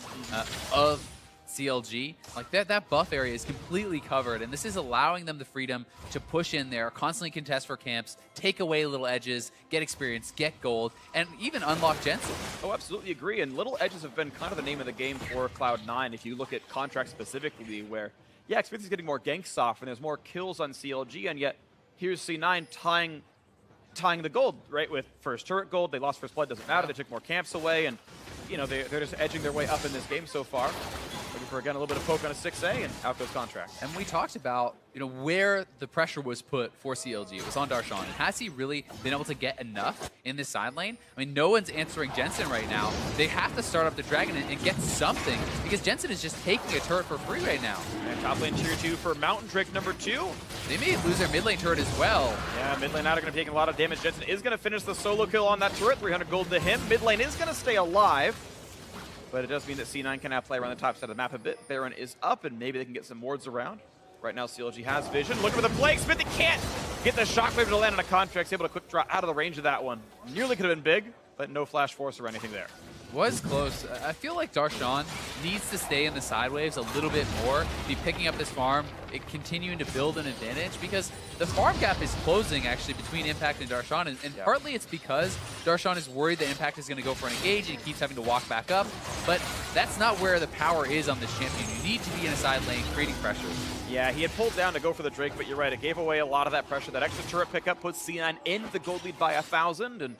of CLG. Like that buff area is completely covered, and this is allowing them the freedom to push in there, constantly contest for camps, take away little edges, get experience, get gold, and even unlock Jensen. Oh, absolutely agree. And little edges have been kind of the name of the game for Cloud9. If you look at Contract specifically, where yeah, experience is getting more gank soft, and there's more kills on CLG, and yet here's C9 tying the gold, right, with first turret gold. They lost first blood, doesn't matter. They took more camps away, and you know, they're just edging their way up in this game so far. Looking for, again, a little bit of poke on a 6A, and out goes Contract. And we talked about, you know, where the pressure was put for CLG. It was on Darshan. And has he really been able to get enough in this side lane? I mean, no one's answering Jensen right now. They have to start up the Dragon and get something, because Jensen is just taking a turret for free right now. And top lane tier 2 for Mountain Drake number 2. They may lose their mid lane turret as well. Yeah, mid lane out are going to be taking a lot of damage. Jensen is going to finish the solo kill on that turret. 300 gold to him. Mid lane is going to stay alive. But it does mean that C9 can now play around the top side of the map a bit. Baron is up, and maybe they can get some wards around. Right now, CLG has vision. Looking for the Plague Smith. He can't get the Shockwave to land on a Contract. He's able to quick draw out of the range of that one. Nearly could have been big, but no Flash Force or anything there. Was close. I feel like Darshan needs to stay in the side waves a little bit more, be picking up this farm, continuing to build an advantage, because the farm gap is closing actually between Impact and Darshan, and partly it's because Darshan is worried that Impact is going to go for an engage and he keeps having to walk back up, but that's not where the power is on this champion. You need to be in a side lane creating pressure. Yeah, he had pulled down to go for the Drake, but you're right, it gave away a lot of that pressure. That extra turret pickup puts C9 in the gold lead by 1,000, and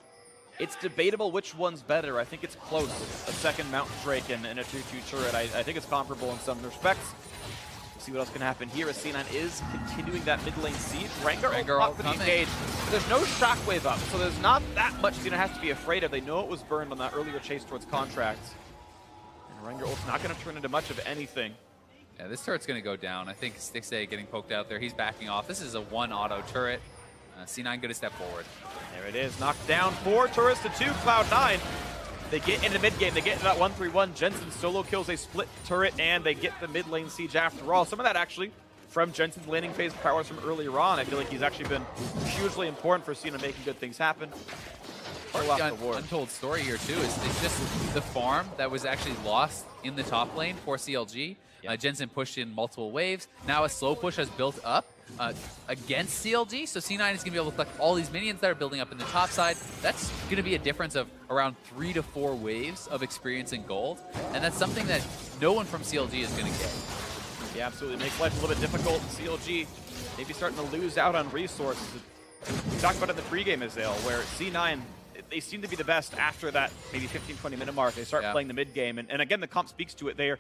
it's debatable which one's better. I think it's close. A second Mountain Drake and a 2-2 turret. I think it's comparable in some respects. We'll see what else can happen here as C9 is continuing that mid lane siege. Rengar up for the engage. There's no Shockwave up, so there's not that much C9 has to be afraid of. They know it was burned on that earlier chase towards Contracts. And Rengar ult's not going to turn into much of anything. Yeah, this turret's going to go down. I think 6A getting poked out there. He's backing off. This is a 1 auto turret. C9 going to step forward. There it is, knocked down 4 turrets to 2, Cloud9. They get into mid game, they get into that 1-3-1. Jensen solo kills a split turret, and they get the mid lane siege after all. Some of that actually from Jensen's laning phase powers from earlier on. I feel like he's actually been hugely important for Cena making good things happen. The untold story here too is just the farm that was actually lost in the top lane for CLG. Jensen pushed in multiple waves. Now a slow push has built up against CLG, so C9 is going to be able to collect all these minions that are building up in the top side. That's going to be a difference of around 3 to 4 waves of experience in gold, and that's something that no one from CLG is going to get. Yeah, absolutely. Makes life a little bit difficult. CLG maybe starting to lose out on resources. We talked about it in the pregame, Azale, where C9, they seem to be the best after that maybe 15-20 minute mark. They start playing the mid game, and again, the comp speaks to it there.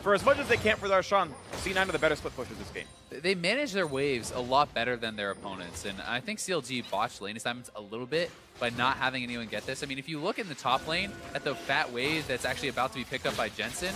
For as much as they can't for Darshan, C9 are the better split pushers this game. They manage their waves a lot better than their opponents, and I think CLG botched lane assignments a little bit by not having anyone get this. I mean, if you look in the top lane at the fat wave that's actually about to be picked up by Jensen,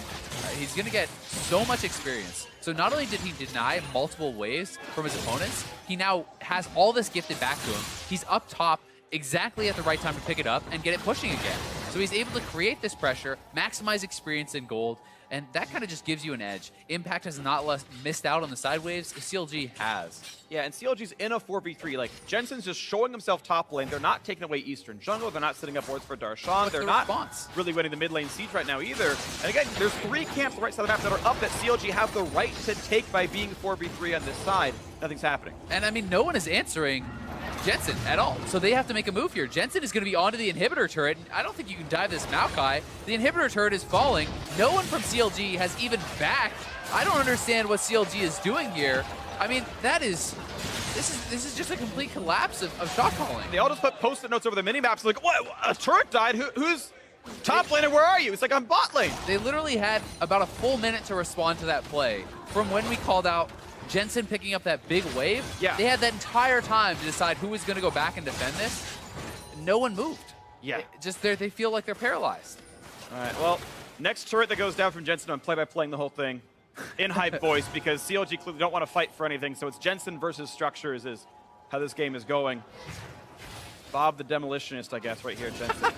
he's going to get so much experience. So not only did he deny multiple waves from his opponents, he now has all this gifted back to him. He's up top exactly at the right time to pick it up and get it pushing again. So he's able to create this pressure, maximize experience in gold, and that kind of just gives you an edge. Impact has not missed out on the side waves. CLG has. Yeah, and CLG's in a 4v3. Like, Jensen's just showing himself top lane. They're not taking away Eastern Jungle. They're not setting up wards for Darshan. They're not really winning the mid lane siege right now either. And again, there's 3 camps on the right side of the map that are up that CLG have the right to take by being 4v3 on this side. Nothing's happening. And I mean, no one is answering Jensen at all. So they have to make a move here. Jensen is going to be onto the inhibitor turret. I don't think you can dive this Maokai. The inhibitor turret is falling. No one from CLG has even backed. I don't understand what CLG is doing here. I mean, this is just a complete collapse of shot calling. They all just put post-it notes over the mini-maps like, what, a turret died? Who's top laner? Where are you? It's like, I'm bot lane. They literally had about a full minute to respond to that play. From when we called out Jensen picking up that big wave, they had that entire time to decide who was going to go back and defend this. No one moved. Yeah. They feel like they're paralyzed. All right, well, next turret that goes down from Jensen, I'm playing the whole thing in hype voice because CLG clearly don't want to fight for anything, so it's Jensen versus Structures is how this game is going. Bob the Demolitionist, I guess, right here, Jensen.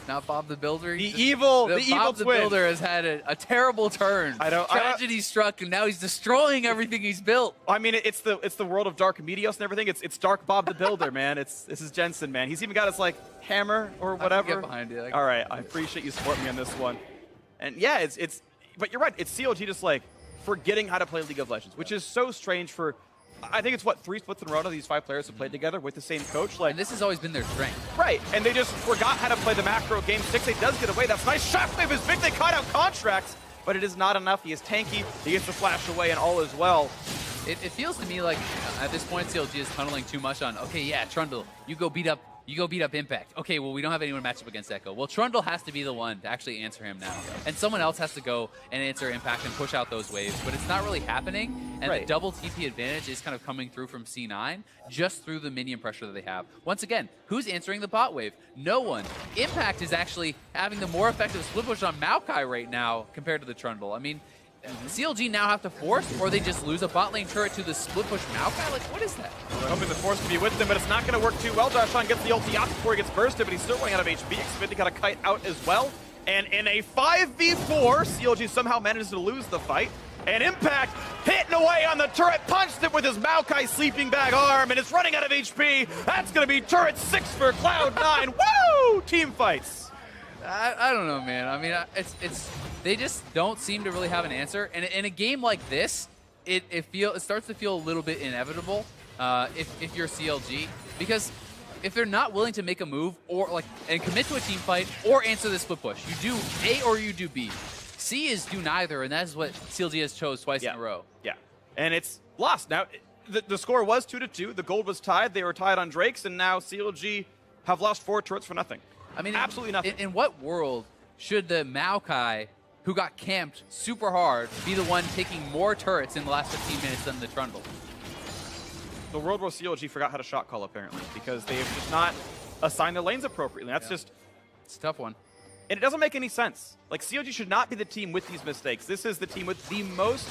Now Bob the Builder. The evil Bob the Builder has had a terrible turn. Tragedy struck, and now he's destroying everything he's built. I mean, it's the world of Dark Medios and everything. It's Dark Bob the Builder, man. This is Jensen, man. He's even got his like hammer or whatever. I can get behind you. All right, I appreciate you supporting me on this one. And yeah, but you're right. It's CLG just like forgetting how to play League of Legends, which is so strange for. I think it's, 3 splits in a row now these 5 players have played together with the same coach. Like, and this has always been their strength. Right, and they just forgot how to play the macro game. 6A does get away. That's nice. Shockwave is big. They caught out Contracts, but it is not enough. He is tanky. He gets the flash away and all is well. It feels to me like at this point CLG is tunneling too much on, okay, yeah, Trundle, you go beat up You go beat up Impact. Okay, well, we don't have anyone to match up against Echo. Well, Trundle has to be the one to actually answer him now. And someone else has to go and answer Impact and push out those waves. But it's not really happening. And the double TP advantage is kind of coming through from C9 just through the minion pressure that they have. Once again, who's answering the bot wave? No one. Impact is actually having the more effective split push on Maokai right now compared to the Trundle. I mean, CLG now have to force, or they just lose a bot lane turret to the split push Maokai? Like, what is that? We're hoping the force can be with them, but it's not going to work too well. Darshan gets the ulti out before he gets bursted, but he's still running out of HP. Xfinity got a kite out as well. And in a 5v4, CLG somehow manages to lose the fight. And Impact hitting away on the turret, punched it with his Maokai sleeping bag arm, and it's running out of HP. That's going to be turret 6 for Cloud9. Woo! Team fights. I don't know, man. I mean, they just don't seem to really have an answer. And in a game like this, it starts to feel a little bit inevitable if you're CLG, because if they're not willing to make a move and commit to a team fight or answer the split push, you do A or you do B. C is do neither, and that is what CLG has chose twice in a row. Yeah, and it's lost. Now, the score was 2-2. The gold was tied. They were tied on Drakes, and now CLG have lost 4 turrets for nothing. I mean, absolutely nothing. In what world should the Maokai, who got camped super hard, be the one taking more turrets in the last 15 minutes than the Trundle? The world where CLG forgot how to shot call, apparently, because they have just not assigned their lanes appropriately. That's just... It's a tough one. And it doesn't make any sense. Like, CLG should not be the team with these mistakes. This is the team with the most,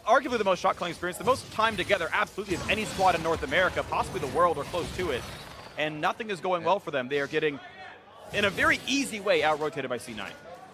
arguably the most shot calling experience, the most time together, absolutely, of any squad in North America, possibly the world or close to it. And nothing is going well for them. They are getting, in a very easy way, out-rotated by C9.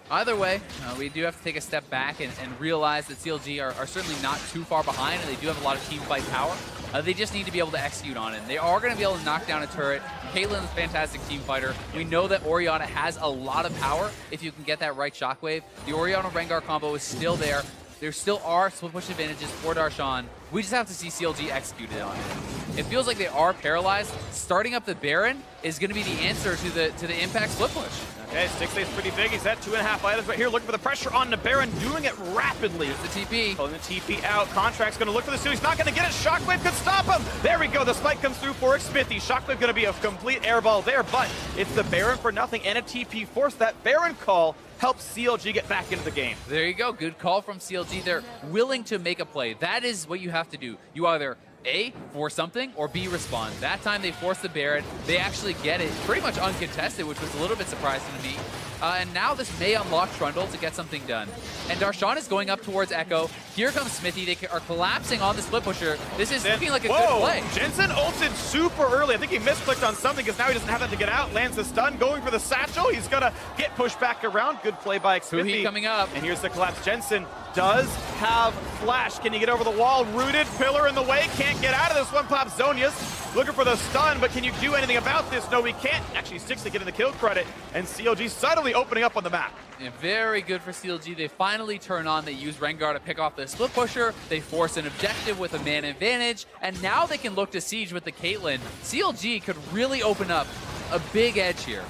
Either way, we do have to take a step back and realize that CLG are certainly not too far behind, and they do have a lot of team fight power. They just need to be able to execute on it. They are going to be able to knock down a turret. Caitlyn's a fantastic team fighter. We know that Orianna has a lot of power if you can get that right shockwave. The Orianna-Rengar combo is still there. There still are split push advantages for Darshan. We just have to see CLG execute it on it. It feels like they are paralyzed. Starting up the Baron is going to be the answer to the Impact split push. Okay, Stick stays pretty big. He's at 2.5 items right here, looking for the pressure on the Baron, doing it rapidly. There's the TP. Pulling the TP out. Contract's going to look for the steal. He's not going to get it. Shockwave could stop him. There we go. The spike comes through for Xmithy. Shockwave going to be a complete airball there, but it's the Baron for nothing and a TP force. That Baron call helps CLG get back into the game. There you go. Good call from CLG. They're willing to make a play. That is what you have to do. You either A, force something, or B, respond. That time they force the Baron. They actually get it pretty much uncontested, which was a little bit surprising to me. And now this may unlock Trundle to get something done. And Darshan is going up towards Echo. Here comes Smithy. They are collapsing on the split pusher. This is looking like a good play. Jensen ulted super early. I think he misclicked on something because now he doesn't have that to get out. Lands the stun, going for the satchel. He's going to get pushed back around. Good play by Smithy. Huhi coming up. And here's the collapse. Jensen does have flash. Can he get over the wall? Rooted, pillar in the way. Can't get out of this one. Pops Zonius. Looking for the stun, but can you do anything about this? No, we can't. Actually, Sticks to get in the kill credit, and CLG suddenly opening up on the map. Yeah, very good for CLG. They finally turn on. They use Rengar to pick off the split pusher. They force an objective with a man advantage, and now they can look to siege with the Caitlyn. CLG could really open up a big edge here.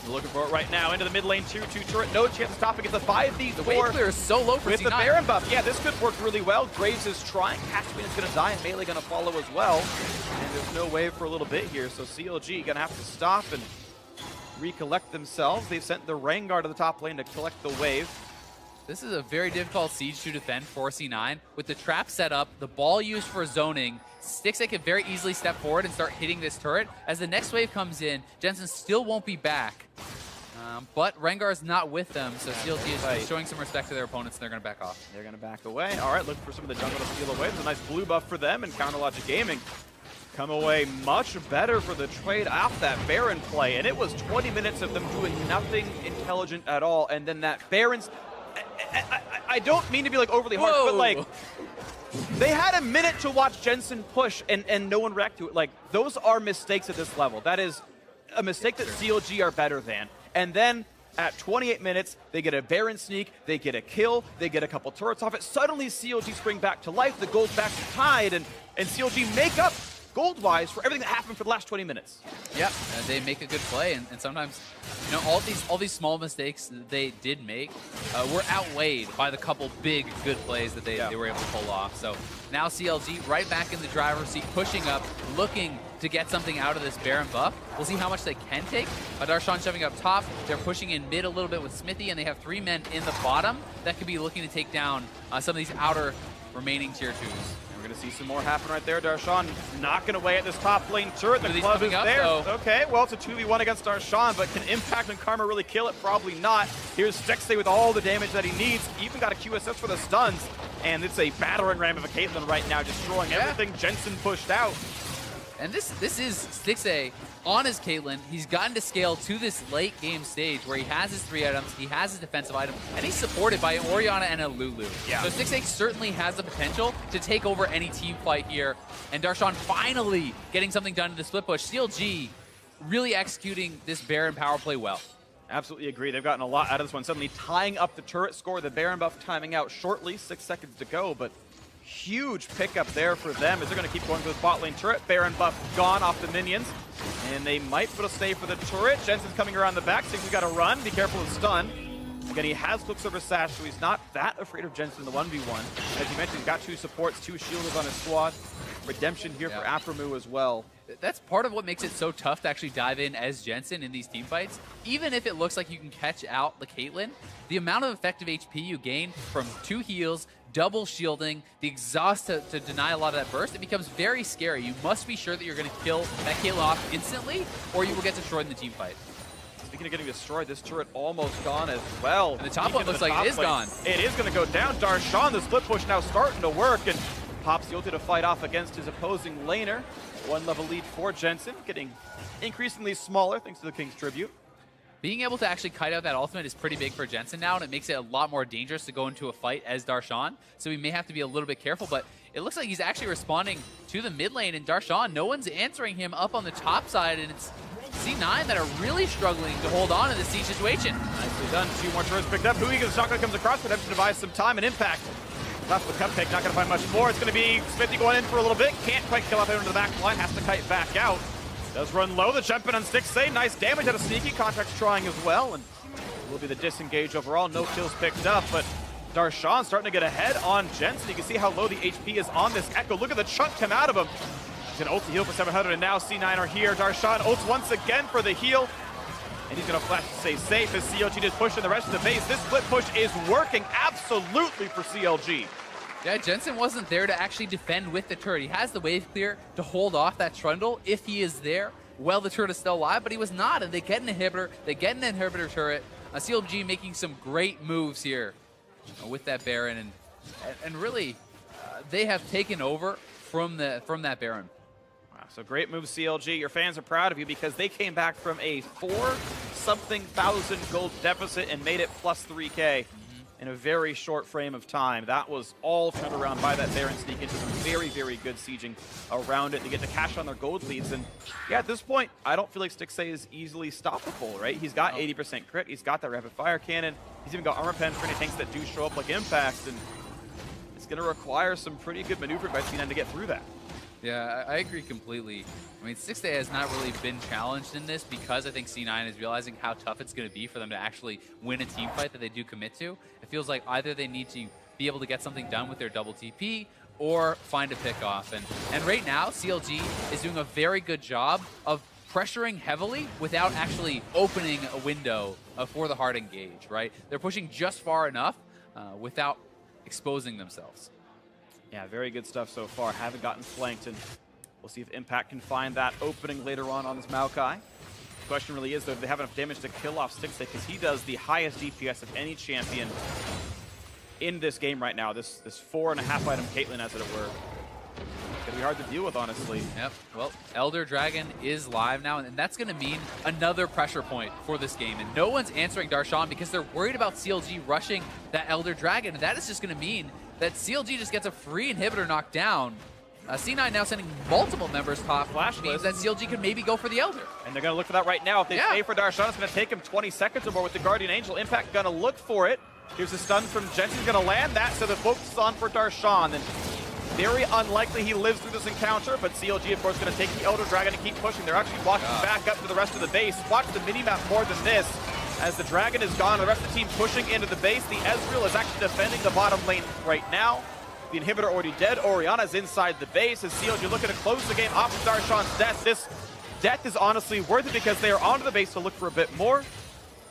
We're looking for it right now. Into the mid lane, 2-2 turret. No chance of stopping it. The 5v4. The wave clear is so low for with C9. The Baron buff. Yeah, this could work really well. Graves is trying. Catchman is going to die, and Melee going to follow as well. And there's no wave for a little bit here, so CLG going to have to stop and recollect themselves. They've sent the Rengar to the top lane to collect the wave. This is a very difficult siege to defend for C9. With the trap set up, the ball used for zoning, Sticks that can very easily step forward and start hitting this turret. As the next wave comes in, Jensen still won't be back. But Rengar is not with them, so CLG is showing some respect to their opponents, and they're going to back off. They're going to back away. All right, looking for some of the jungle to steal away. There's a nice blue buff for them, and Counterlogic Gaming come away much better for the trade off that Baron play. And it was 20 minutes of them doing nothing intelligent at all, and then that Baron's... I don't mean to be like overly harsh, but like... They had a minute to watch Jensen push, and no one react to it. Like, those are mistakes at this level. That is a mistake that CLG are better than. And then at 28 minutes, they get a Baron sneak, they get a kill, they get a couple turrets off it. Suddenly, CLG spring back to life, the gold's back to tied, and CLG make up gold-wise for everything that happened for the last 20 minutes. Yep, they make a good play, and sometimes, you know, all these small mistakes that they did make were outweighed by the couple big good plays that they were able to pull off. So now CLG right back in the driver's seat, pushing up, looking to get something out of this Baron buff. We'll see how much they can take. Darshan shoving up top. They're pushing in mid a little bit with Smithy, and they have 3 men in the bottom that could be looking to take down some of these outer remaining tier 2s. We're going to see some more happen right there. Darshan knocking away at this top lane turret. The club is up, there. though. Okay, well, it's a 2v1 against Darshan, but can Impact and Karma really kill it? Probably not. Here's Stixay with all the damage that he needs. Even got a QSS for the stuns. And it's a battering ram of a Caitlyn right now, destroying everything Jensen pushed out. And this is Stixay on his Caitlyn. He's gotten to scale to this late game stage where he has his 3 items, he has his defensive item, and he's supported by Orianna and a Lulu. Yeah. So Stixay certainly has the potential to take over any team fight here. And Darshan finally getting something done to the split push. CLG really executing this Baron power play well. Absolutely agree. They've gotten a lot out of this one. Suddenly tying up the turret score. The Baron buff timing out shortly. 6 seconds to go, but huge pickup there for them as they're going to keep going for the bot lane turret. Baron buff gone off the minions, and they might be able to stay for the turret. Jensen's coming around the back, so he's got to run. Be careful of stun. Again, he has Quicksilver Sash, so he's not that afraid of Jensen in the 1v1. As you mentioned, he's got 2 supports, 2 shielders on his squad. Redemption here for Aphromoo as well. That's part of what makes it so tough to actually dive in as Jensen in these team fights. Even if it looks like you can catch out the Caitlyn, the amount of effective HP you gain from 2 heals, double shielding, the exhaust to deny a lot of that burst, it becomes very scary. You must be sure that you're going to kill that Caitlyn off instantly, or you will get destroyed in the team fight. Speaking of getting destroyed, this turret almost gone as well. And the top one looks like it is gone. It is going to go down. Darshan, the split push now starting to work, and pops the ulti to fight off against his opposing laner. 1 level lead for Jensen, getting increasingly smaller thanks to the King's Tribute. Being able to actually kite out that ultimate is pretty big for Jensen now, and it makes it a lot more dangerous to go into a fight as Darshan, so we may have to be a little bit careful, but it looks like he's actually responding to the mid lane, and Darshan, no one's answering him up on the top side, and it's C9 that are really struggling to hold on to the siege situation. Nicely done. 2 more turrets picked up. Huiga's shotgun comes across, but have to devise some time and impact. Top of the cupcake, not going to find much more. It's going to be Smithy going in for a little bit. Can't quite kill off into the back line. Has to kite back out. Does run low. The jump in on Stixay. Nice damage out of Sneaky. Contract's trying as well. And will be the disengage overall. No kills picked up, but Darshan starting to get ahead on Jensen. You can see how low the HP is on this Echo. Look at the chunk come out of him. He's going to ult heal for 700, and now C9 are here. Darshan ults once again for the heal. And he's going to flash to stay safe as CLG just pushing the rest of the base. This split push is working absolutely for CLG. Yeah, Jensen wasn't there to actually defend with the turret. He has the wave clear to hold off that Trundle if he is there. Well, the turret is still alive, but he was not, and they get an inhibitor. They get an inhibitor turret. CLG making some great moves here with that Baron, and really, they have taken over from that Baron. Wow, so great move, CLG. Your fans are proud of you because they came back from a 4-something thousand gold deficit and made it plus 3K. In a very short frame of time. That was all turned around by that Baron sneak into some very, very good sieging around it to get the cash on their gold leads. And yeah, at this point, I don't feel like Stixay is easily stoppable, right? He's got 80% crit, he's got that rapid fire cannon, he's even got armor pen for any tanks that do show up like Impact, and it's gonna require some pretty good maneuvering by C9 to get through that. Yeah, I agree completely. I mean, Stixay has not really been challenged in this because I think C9 is realizing how tough it's going to be for them to actually win a team fight that they do commit to. It feels like either they need to be able to get something done with their double TP or find a pick-off. And right now, CLG is doing a very good job of pressuring heavily without actually opening a window for the hard engage, right? They're pushing just far enough without exposing themselves. Yeah, very good stuff so far. Haven't gotten flanked, and we'll see if Impact can find that opening later on this Maokai. The question really is, though, do they have enough damage to kill off Stixay? Because he does the highest DPS of any champion in this game right now. This 4.5 item Caitlyn, as it were. It's going to be hard to deal with, honestly. Yep. Well, Elder Dragon is live now, and that's going to mean another pressure point for this game. And no one's answering Darshan because they're worried about CLG rushing that Elder Dragon. And that is just going to mean that CLG just gets a free inhibitor knocked down. C9 now sending multiple members top. Flash means that CLG could maybe go for the Elder. And they're going to look for that right now. If they stay for Darshan, it's going to take him 20 seconds or more with the Guardian Angel. Impact going to look for it. Here's a stun from Jensen's going to land that, so the focus is on for Darshan. And very unlikely he lives through this encounter, but CLG, of course, going to take the Elder Dragon and keep pushing. They're actually walking back up to the rest of the base. Watch the minimap more than this. As the Dragon is gone, the rest of the team pushing into the base. The Ezreal is actually defending the bottom lane right now. The inhibitor already dead. Oriana's inside the base as CLG looking to close the game off of Darshan's death. This death is honestly worth it because they are onto the base to look for a bit more.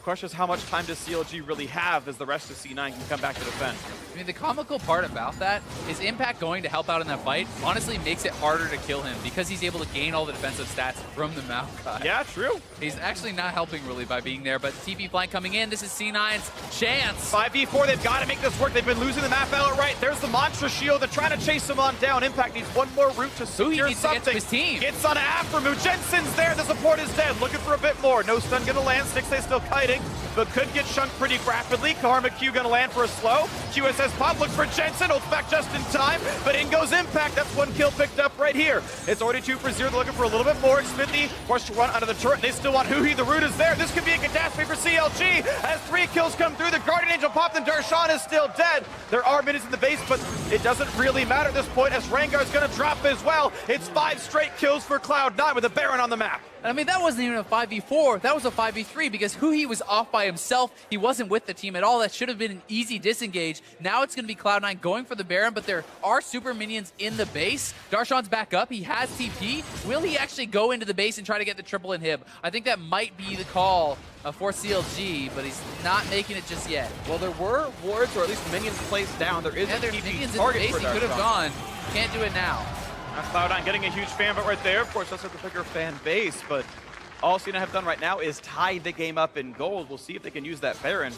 Question is how much time does CLG really have as the rest of C9 can come back to defend? I mean, the comical part about that is Impact going to help out in that fight honestly makes it harder to kill him because he's able to gain all the defensive stats from the Maokai. Yeah, true. He's actually not helping really by being there, but TP flank coming in. This is C9's chance. 5v4, they've got to make this work. They've been losing the map outright. There's the Mantra Shield. They're trying to chase him on down. Impact needs one more route to secure needs something. to get to his team. Gets on Aframu. Jensen's there. The support is dead. Looking for a bit more. No stun gonna land. Stixxay still kiting, but could get chunked pretty rapidly. Karma Q gonna land for a slow. QSS pop looks for Jensen. Holds back just in time, but in goes Impact. That's one kill picked up right here. It's already 2 for 0. They're looking for a little bit more. Smithy forced to run under the turret. They still want Huhi. The route is there. This could be a catastrophe for CLG as 3 kills come through. The Guardian Angel popped and Darshan is still dead. There are minutes in the base, but it doesn't really matter at this point as Rengar's gonna drop as well. It's 5 straight kills for Cloud9 with a Baron on the map. I mean, that wasn't even a 5v4. That was a 5v3 because Huhi was off by himself. He wasn't with the team at all. That should have been an easy disengage. Now it's going to be Cloud9 going for the Baron, but there are super minions in the base. Darshan's back up. He has TP. Will he actually go into the base and try to get the triple inhib? I think that might be the call for CLG, but he's not making it just yet. Well, there were wards, or at least minions placed down. There is a there's TP minions in the target base. for He could have Darshan. gone. Can't do it now. Cloud9 getting a huge fan vote right there. Of course, that's a bigger fan base, but all C9 have done right now is tie the game up in gold. We'll see if they can use that Baron.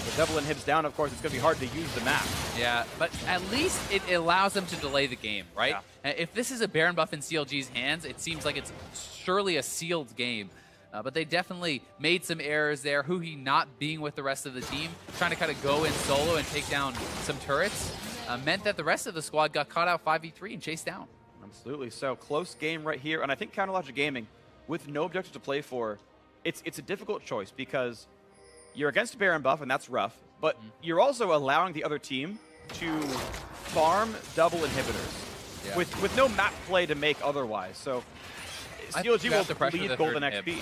The double inhibs down, of course, it's going to be hard to use the map. Yeah, but at least it allows them to delay the game, right? Yeah. If this is a Baron buff in CLG's hands, it seems like it's surely a sealed game. But they definitely made some errors there. Huhi not being with the rest of the team, trying to kind of go in solo and take down some turrets, meant that the rest of the squad got caught out 5v3 and chased down. Absolutely. So close game right here, and I think Counterlogic Gaming, with no objective to play for, it's a difficult choice because you're against a Baron buff, and that's rough, but you're also allowing the other team to farm double inhibitors with no map play to make otherwise. So CLG will lead golden XP.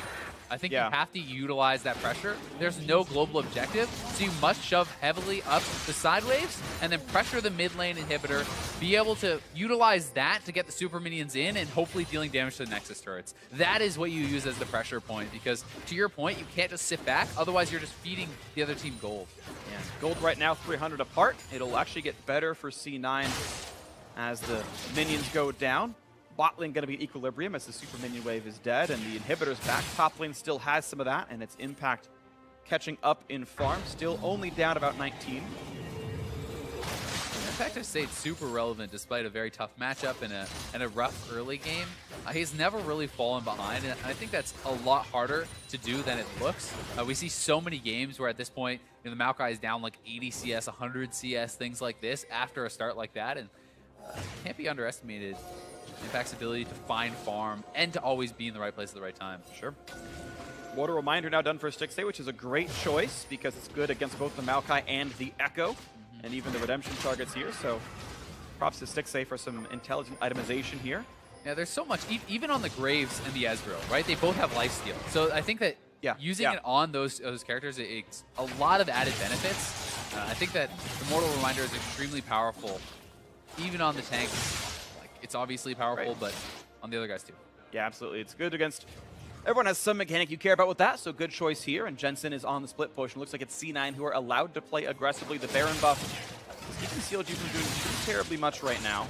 I think you have to utilize that pressure. There's no global objective, so you must shove heavily up the side waves and then pressure the mid lane inhibitor, be able to utilize that to get the super minions in and hopefully dealing damage to the Nexus turrets. That is what you use as the pressure point because, to your point, you can't just sit back, otherwise you're just feeding the other team gold. Yeah. Gold right now 300 apart. It'll actually get better for C9 as the minions go down. Bot lane going to be equilibrium as the super minion wave is dead and the inhibitor's back. Top lane still has some of that, and its Impact catching up in farm. Still only down about 19. Impact has stayed super relevant despite a very tough matchup and a rough early game. He's never really fallen behind, and I think that's a lot harder to do than it looks. We see so many games where at this point, the Maokai is down like 80 CS, 100 CS, things like this after a start like that, and can't be underestimated. Impact's ability to find farm and to always be in the right place at the right time. Sure. Water Reminder now done for Stixxay, which is a great choice because it's good against both the Maokai and the Echo, and even the Redemption targets here. So props to Stixxay for some intelligent itemization here. Yeah, there's so much, even on the Graves and the Ezreal, right? They both have lifesteal. So I think that using it on those characters, it's a lot of added benefits. I think that the Mortal Reminder is extremely powerful, even on the tanks. It's obviously powerful, but on the other guys too. Yeah, absolutely. It's good against... Everyone has some mechanic you care about with that, so good choice here. And Jensen is on the split push, and looks like it's C9 who are allowed to play aggressively. The Baron buff is keeping CLG from doing too terribly much right now.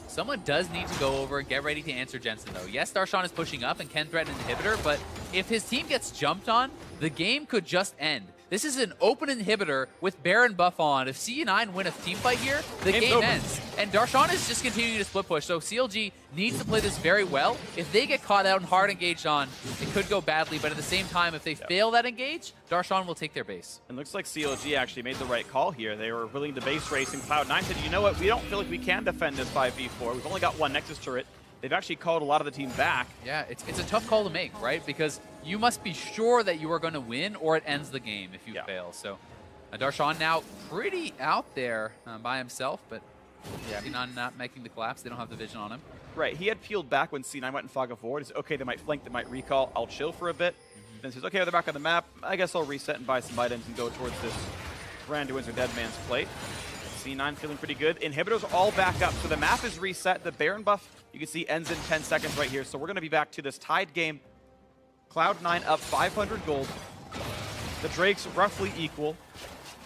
Someone does need to go over and get ready to answer Jensen, though. Yes, Darshan is pushing up and can threaten an inhibitor, but if his team gets jumped on, the game could just end. This is an open inhibitor with Baron buff on. If C9 win a team fight here, the game ends. And Darshan is just continuing to split push, so CLG needs to play this very well. If they get caught out and hard engaged on, it could go badly, but at the same time, if they fail that engage, Darshan will take their base. It looks like CLG actually made the right call here. They were willing to base race, and Cloud9 said, you know what, we don't feel like we can defend this 5v4. We've only got one Nexus turret. They've actually called a lot of the team back. Yeah, it's a tough call to make, right? Because you must be sure that you are going to win or it ends the game if you fail. So Darshan now pretty out there by himself, but C9 not making the collapse. They don't have the vision on him. Right, he had peeled back when C9 went in Fog of War. He said, okay, they might flank, they might recall. I'll chill for a bit. Then says, okay, they're back on the map. I guess I'll reset and buy some items and go towards this Randuin's or Dead Man's plate. C9 feeling pretty good. Inhibitors are all back up, so the map is reset. The Baron buff, you can see, ends in 10 seconds right here. So we're going to be back to this tied game. Cloud9 up 500 gold. The Drakes roughly equal.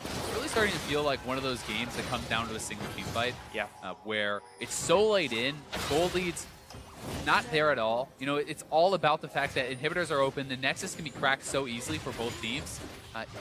It's really starting to feel like one of those games that comes down to a single team fight. Yeah. Where it's so late in, gold leads not there at all. You know, it's all about the fact that inhibitors are open. The Nexus can be cracked so easily for both teams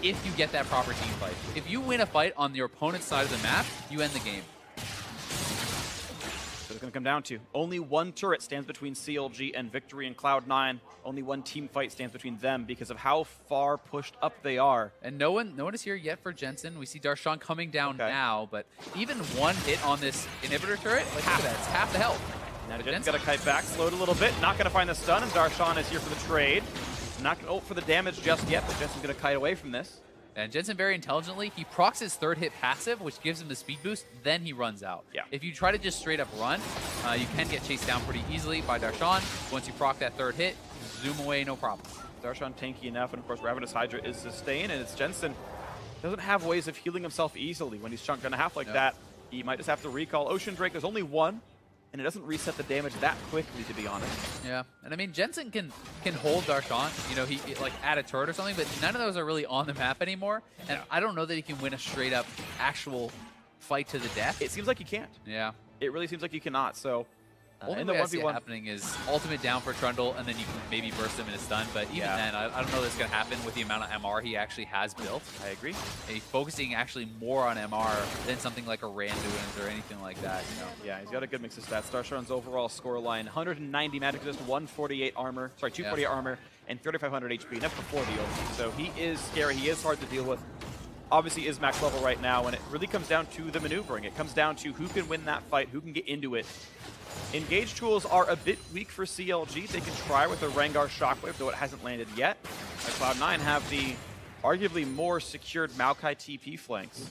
if you get that proper team fight. If you win a fight on your opponent's side of the map, you end the game. So it's going to come down to only one turret stands between CLG and Victory and Cloud9. Only one team fight stands between them because of how far pushed up they are. And no one is here yet for Jensen. We see Darshan coming down now, but even one hit on this inhibitor turret, like, look at that, it's half the health. Now Jensen's got to kite back, slowed a little bit, not going to find the stun, and Darshan is here for the trade. Not going to ult for the damage just yet, but Jensen's going to kite away from this. And Jensen very intelligently, he procs his third hit passive, which gives him the speed boost, then he runs out. Yeah. If you try to just straight up run, you can get chased down pretty easily by Darshan. Once you proc that third hit, zoom away, no problem. Darshan tanky enough, and of course Ravenous Hydra is sustained, and it's Jensen. Doesn't have ways of healing himself easily when he's chunked in a half like that. He might just have to recall Ocean Drake. There's only one, and it doesn't reset the damage that quickly, to be honest. Yeah, and I mean, Jensen can hold Darshan, you know, he like add a turret or something, but none of those are really on the map anymore, and I don't know that he can win a straight up actual fight to the death. It seems like he can't. Yeah. It really seems like he cannot, so... Only way I see it happening is ultimate down for Trundle, and then you can maybe burst him in a stun, but even then, I don't know that's going to happen with the amount of MR he actually has built. I agree. And he's focusing actually more on MR than something like a Randuin's or anything like that, you know? Yeah, he's got a good mix of stats. Darshan's overall score line, 190 magic resist, 148 armor, sorry, 248 armor, and 3,500 HP, and that's before the ult. So he is scary, he is hard to deal with. Obviously is max level right now, and it really comes down to the maneuvering. It comes down to who can win that fight, who can get into it. Engage tools are a bit weak for CLG. They can try with a Rengar Shockwave, though it hasn't landed yet. Cloud9 have the arguably more secured Maokai TP flanks.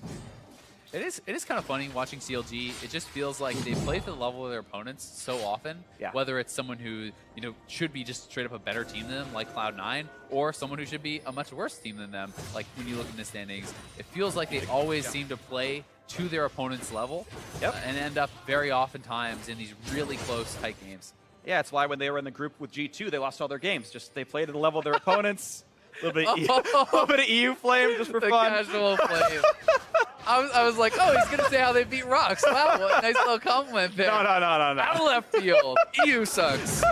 It is kind of funny watching CLG. It just feels like they play to the level of their opponents so often. Yeah. Whether it's someone who, you know, should be just straight up a better team than them, like Cloud9, or someone who should be a much worse team than them, like when you look in the standings. It feels like they always seem to play to their opponent's level and end up very oftentimes in these really close, tight games. Yeah, it's why when they were in the group with G2, they lost all their games. Just they played at the level of their opponents. A little bit of EU flame just for fun. Casual flame. I was like, oh, he's going to say how they beat Rocks. Wow, what a nice little compliment there. No. Out of left field. EU sucks.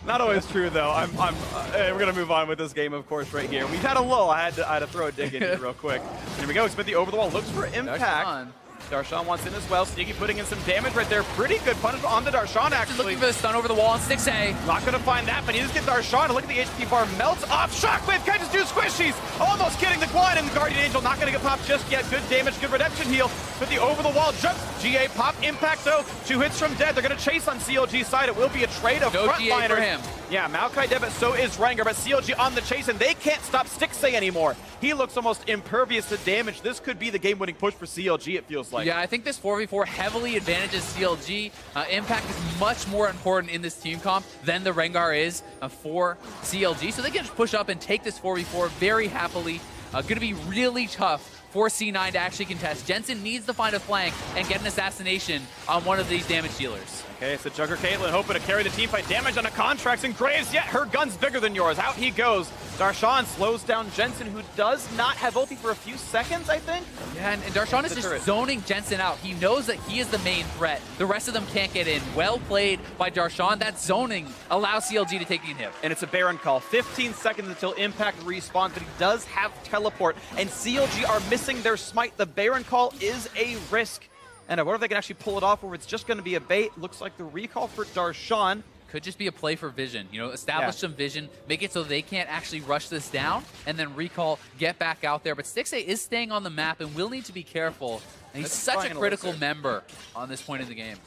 Not always true, though. We're going to move on with this game, of course, right here. We've had a lull. I had to throw a dig in here real quick. Here we go. Smithy over the wall. Looks for impact. Darshan wants in as well. Sneaky putting in some damage right there. Pretty good punishment on the Darshan, actually. Looking for the stun over the wall on 6A. Not going to find that, but he does get Darshan. Look at the HP bar. Melts off. Shockwave. Can just do squishies. Almost getting the Guan, and the Guardian Angel not going to get popped just yet. Good damage, good redemption heal. But the over the wall jump. GA pop. Impact, though. 2 hits from dead. They're going to chase on CLG's side. It will be a trade of frontliners. For him. Yeah, Maokai debit, so is Rengar, but CLG on the chase, and they can't stop Stixay anymore. He looks almost impervious to damage. This could be the game-winning push for CLG, it feels like. Yeah, I think this 4v4 heavily advantages CLG. Impact is much more important in this team comp than the Rengar is for CLG, so they can just push up and take this 4v4 very happily. Going to be really tough for C9 to actually contest. Jensen needs to find a flank and get an assassination on one of these damage dealers. Okay, so Jugger Caitlyn hoping to carry the team fight. Damage on the contracts, and Graves, yet her gun's bigger than yours. Out he goes. Darshan slows down Jensen, who does not have ulti for a few seconds, I think. Yeah, and Darshan is just zoning Jensen out. He knows that he is the main threat. The rest of them can't get in. Well played by Darshan. That zoning allows CLG to take the inhib. And it's a Baron call. 15 seconds until Impact respawns, but he does have teleport, and CLG are missing their smite. The Baron call is a risk. And I wonder if they can actually pull it off, or it's just going to be a bait. Looks like the recall for Darshan. Could just be a play for vision. You know, establish some vision, make it so they can't actually rush this down, and then recall, get back out there. But Stixay is staying on the map and will need to be careful. And he's such a critical member on this point in the game.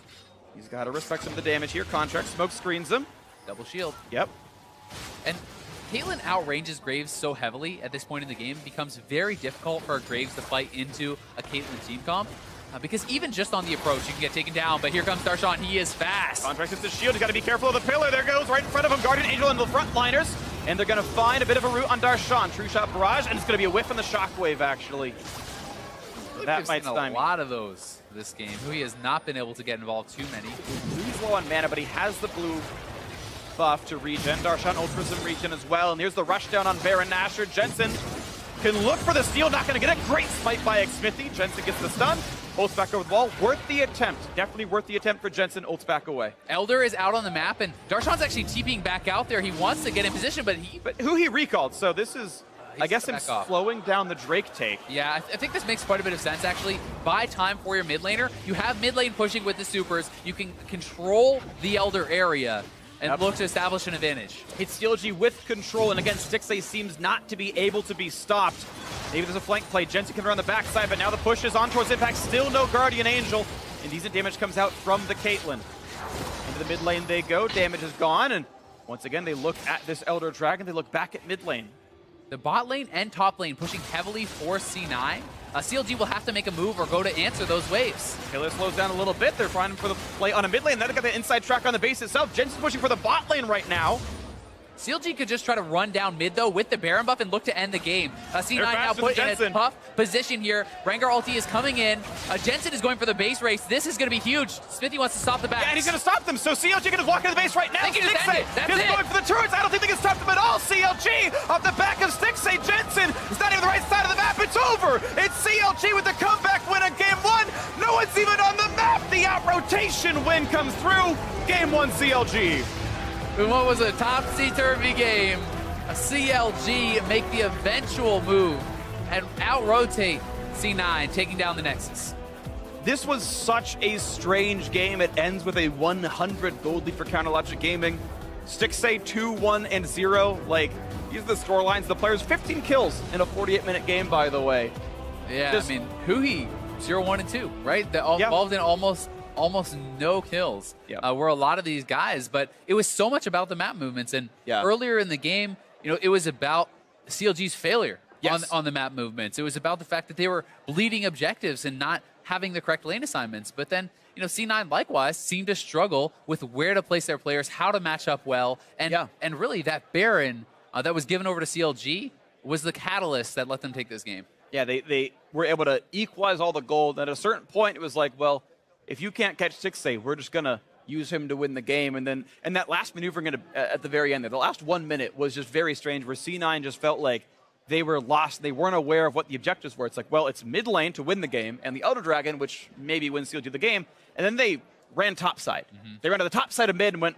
He's got to respect some of the damage here. Contract smoke screens him. Double shield. Yep. And Caitlyn outranges Graves so heavily at this point in the game, it becomes very difficult for Graves to fight into a Caitlyn team comp. Because even just on the approach, you can get taken down, but here comes Darshan. He is fast. Contract hits the shield. He's got to be careful of the pillar. There goes right in front of him. Guardian Angel and the frontliners. And they're going to find a bit of a route on Darshan. True shot barrage, and it's going to be a whiff on the shockwave, actually. That might seen a stymie. lot of those this game. Hui has not been able to get involved too many. He's low on mana, but he has the blue buff to regen. Darshan ults for some regen as well. And here's the rush down on Baron Nashor. Jensen can look for the steal, not going to get it. Great smite by Xmithy. Jensen gets the stun. Ults back over the wall. Worth the attempt. Definitely worth the attempt for Jensen. Ults back away. Elder is out on the map, and Darshan's actually TPing back out there. He wants to get in position, but who he recalled, so this is, I guess, him slowing down the Drake take. Yeah, I think this makes quite a bit of sense, actually. Buy time for your mid laner. You have mid lane pushing with the supers. You can control the Elder area and look to establish an advantage. It's CLG with control, and again, Stixxay seems not to be able to be stopped. Maybe there's a flank play. Jensen can run the backside, but now the push is on towards Impact. Still no Guardian Angel, and decent damage comes out from the Caitlyn. Into the mid lane they go. Damage is gone, and once again, they look at this Elder Dragon. They look back at mid lane. The bot lane and top lane pushing heavily for C9. CLG will have to make a move or go to answer those waves. Killer slows down a little bit. They're trying for the play on a mid lane. Then they got the inside track on the base itself. Jensen's pushing for the bot lane right now. CLG could just try to run down mid, though, with the Baron buff and look to end the game. C9 now put in a tough position here. Rengar ulti is coming in. Jensen is going for the base race. This is going to be huge. Smithy wants to stop the back. Yeah, and he's going to stop them. So CLG can just walk into the base right now. Stixxay is going for the turrets. I don't think they can stop them at all. CLG off the back of Stixxay. Jensen is not even the right side of the map. It's over. It's CLG with the comeback win in game one. No one's even on the map. The out-rotation win comes through. Game one, CLG. In what was a topsy-turvy game, a CLG make the eventual move and out-rotate C9, taking down the Nexus. This was such a strange game. It ends with a 100 gold lead for Counterlogic Gaming. Stixxay 2-1-0. Like, these are the score lines. The players 15 kills in a 48-minute game, by the way. Yeah, I mean, Hui 0-1-2, right? They're all involved in almost no kills were a lot of these guys, but it was so much about the map movements. And earlier in the game, it was about CLG's failure on the map movements. It was about the fact that they were bleeding objectives and not having the correct lane assignments. But then, C9 likewise seemed to struggle with where to place their players, how to match up well, and really that Baron that was given over to CLG was the catalyst that let them take this game. Yeah, they were able to equalize all the gold. And at a certain point, it was like, well, if you can't catch Stixxay, we're just going to use him to win the game. And that last maneuvering at the very end there, the last 1 minute was just very strange, where C9 just felt like they were lost. They weren't aware of what the objectives were. It's like, well, it's mid lane to win the game, and the Elder Dragon, which maybe wins CLG the game. And then they ran top side. They ran to the top side of mid and went,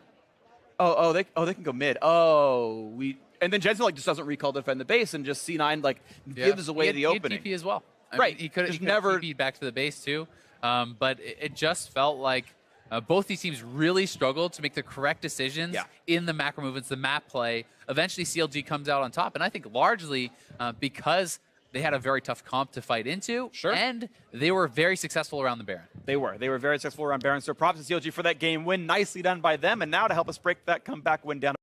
they can go mid. And then Jensen just doesn't recall to defend the base, and just C9 gives away the opening. He had TP as well. Right. He could never TP back to the base too. But it just felt like both these teams really struggled to make the correct decisions in the macro movements, the map play. Eventually, CLG comes out on top, and I think largely because they had a very tough comp to fight into, and they were very successful around the Baron. They were very successful around Baron, so props to CLG for that game win. Nicely done by them, and now to help us break that comeback win down.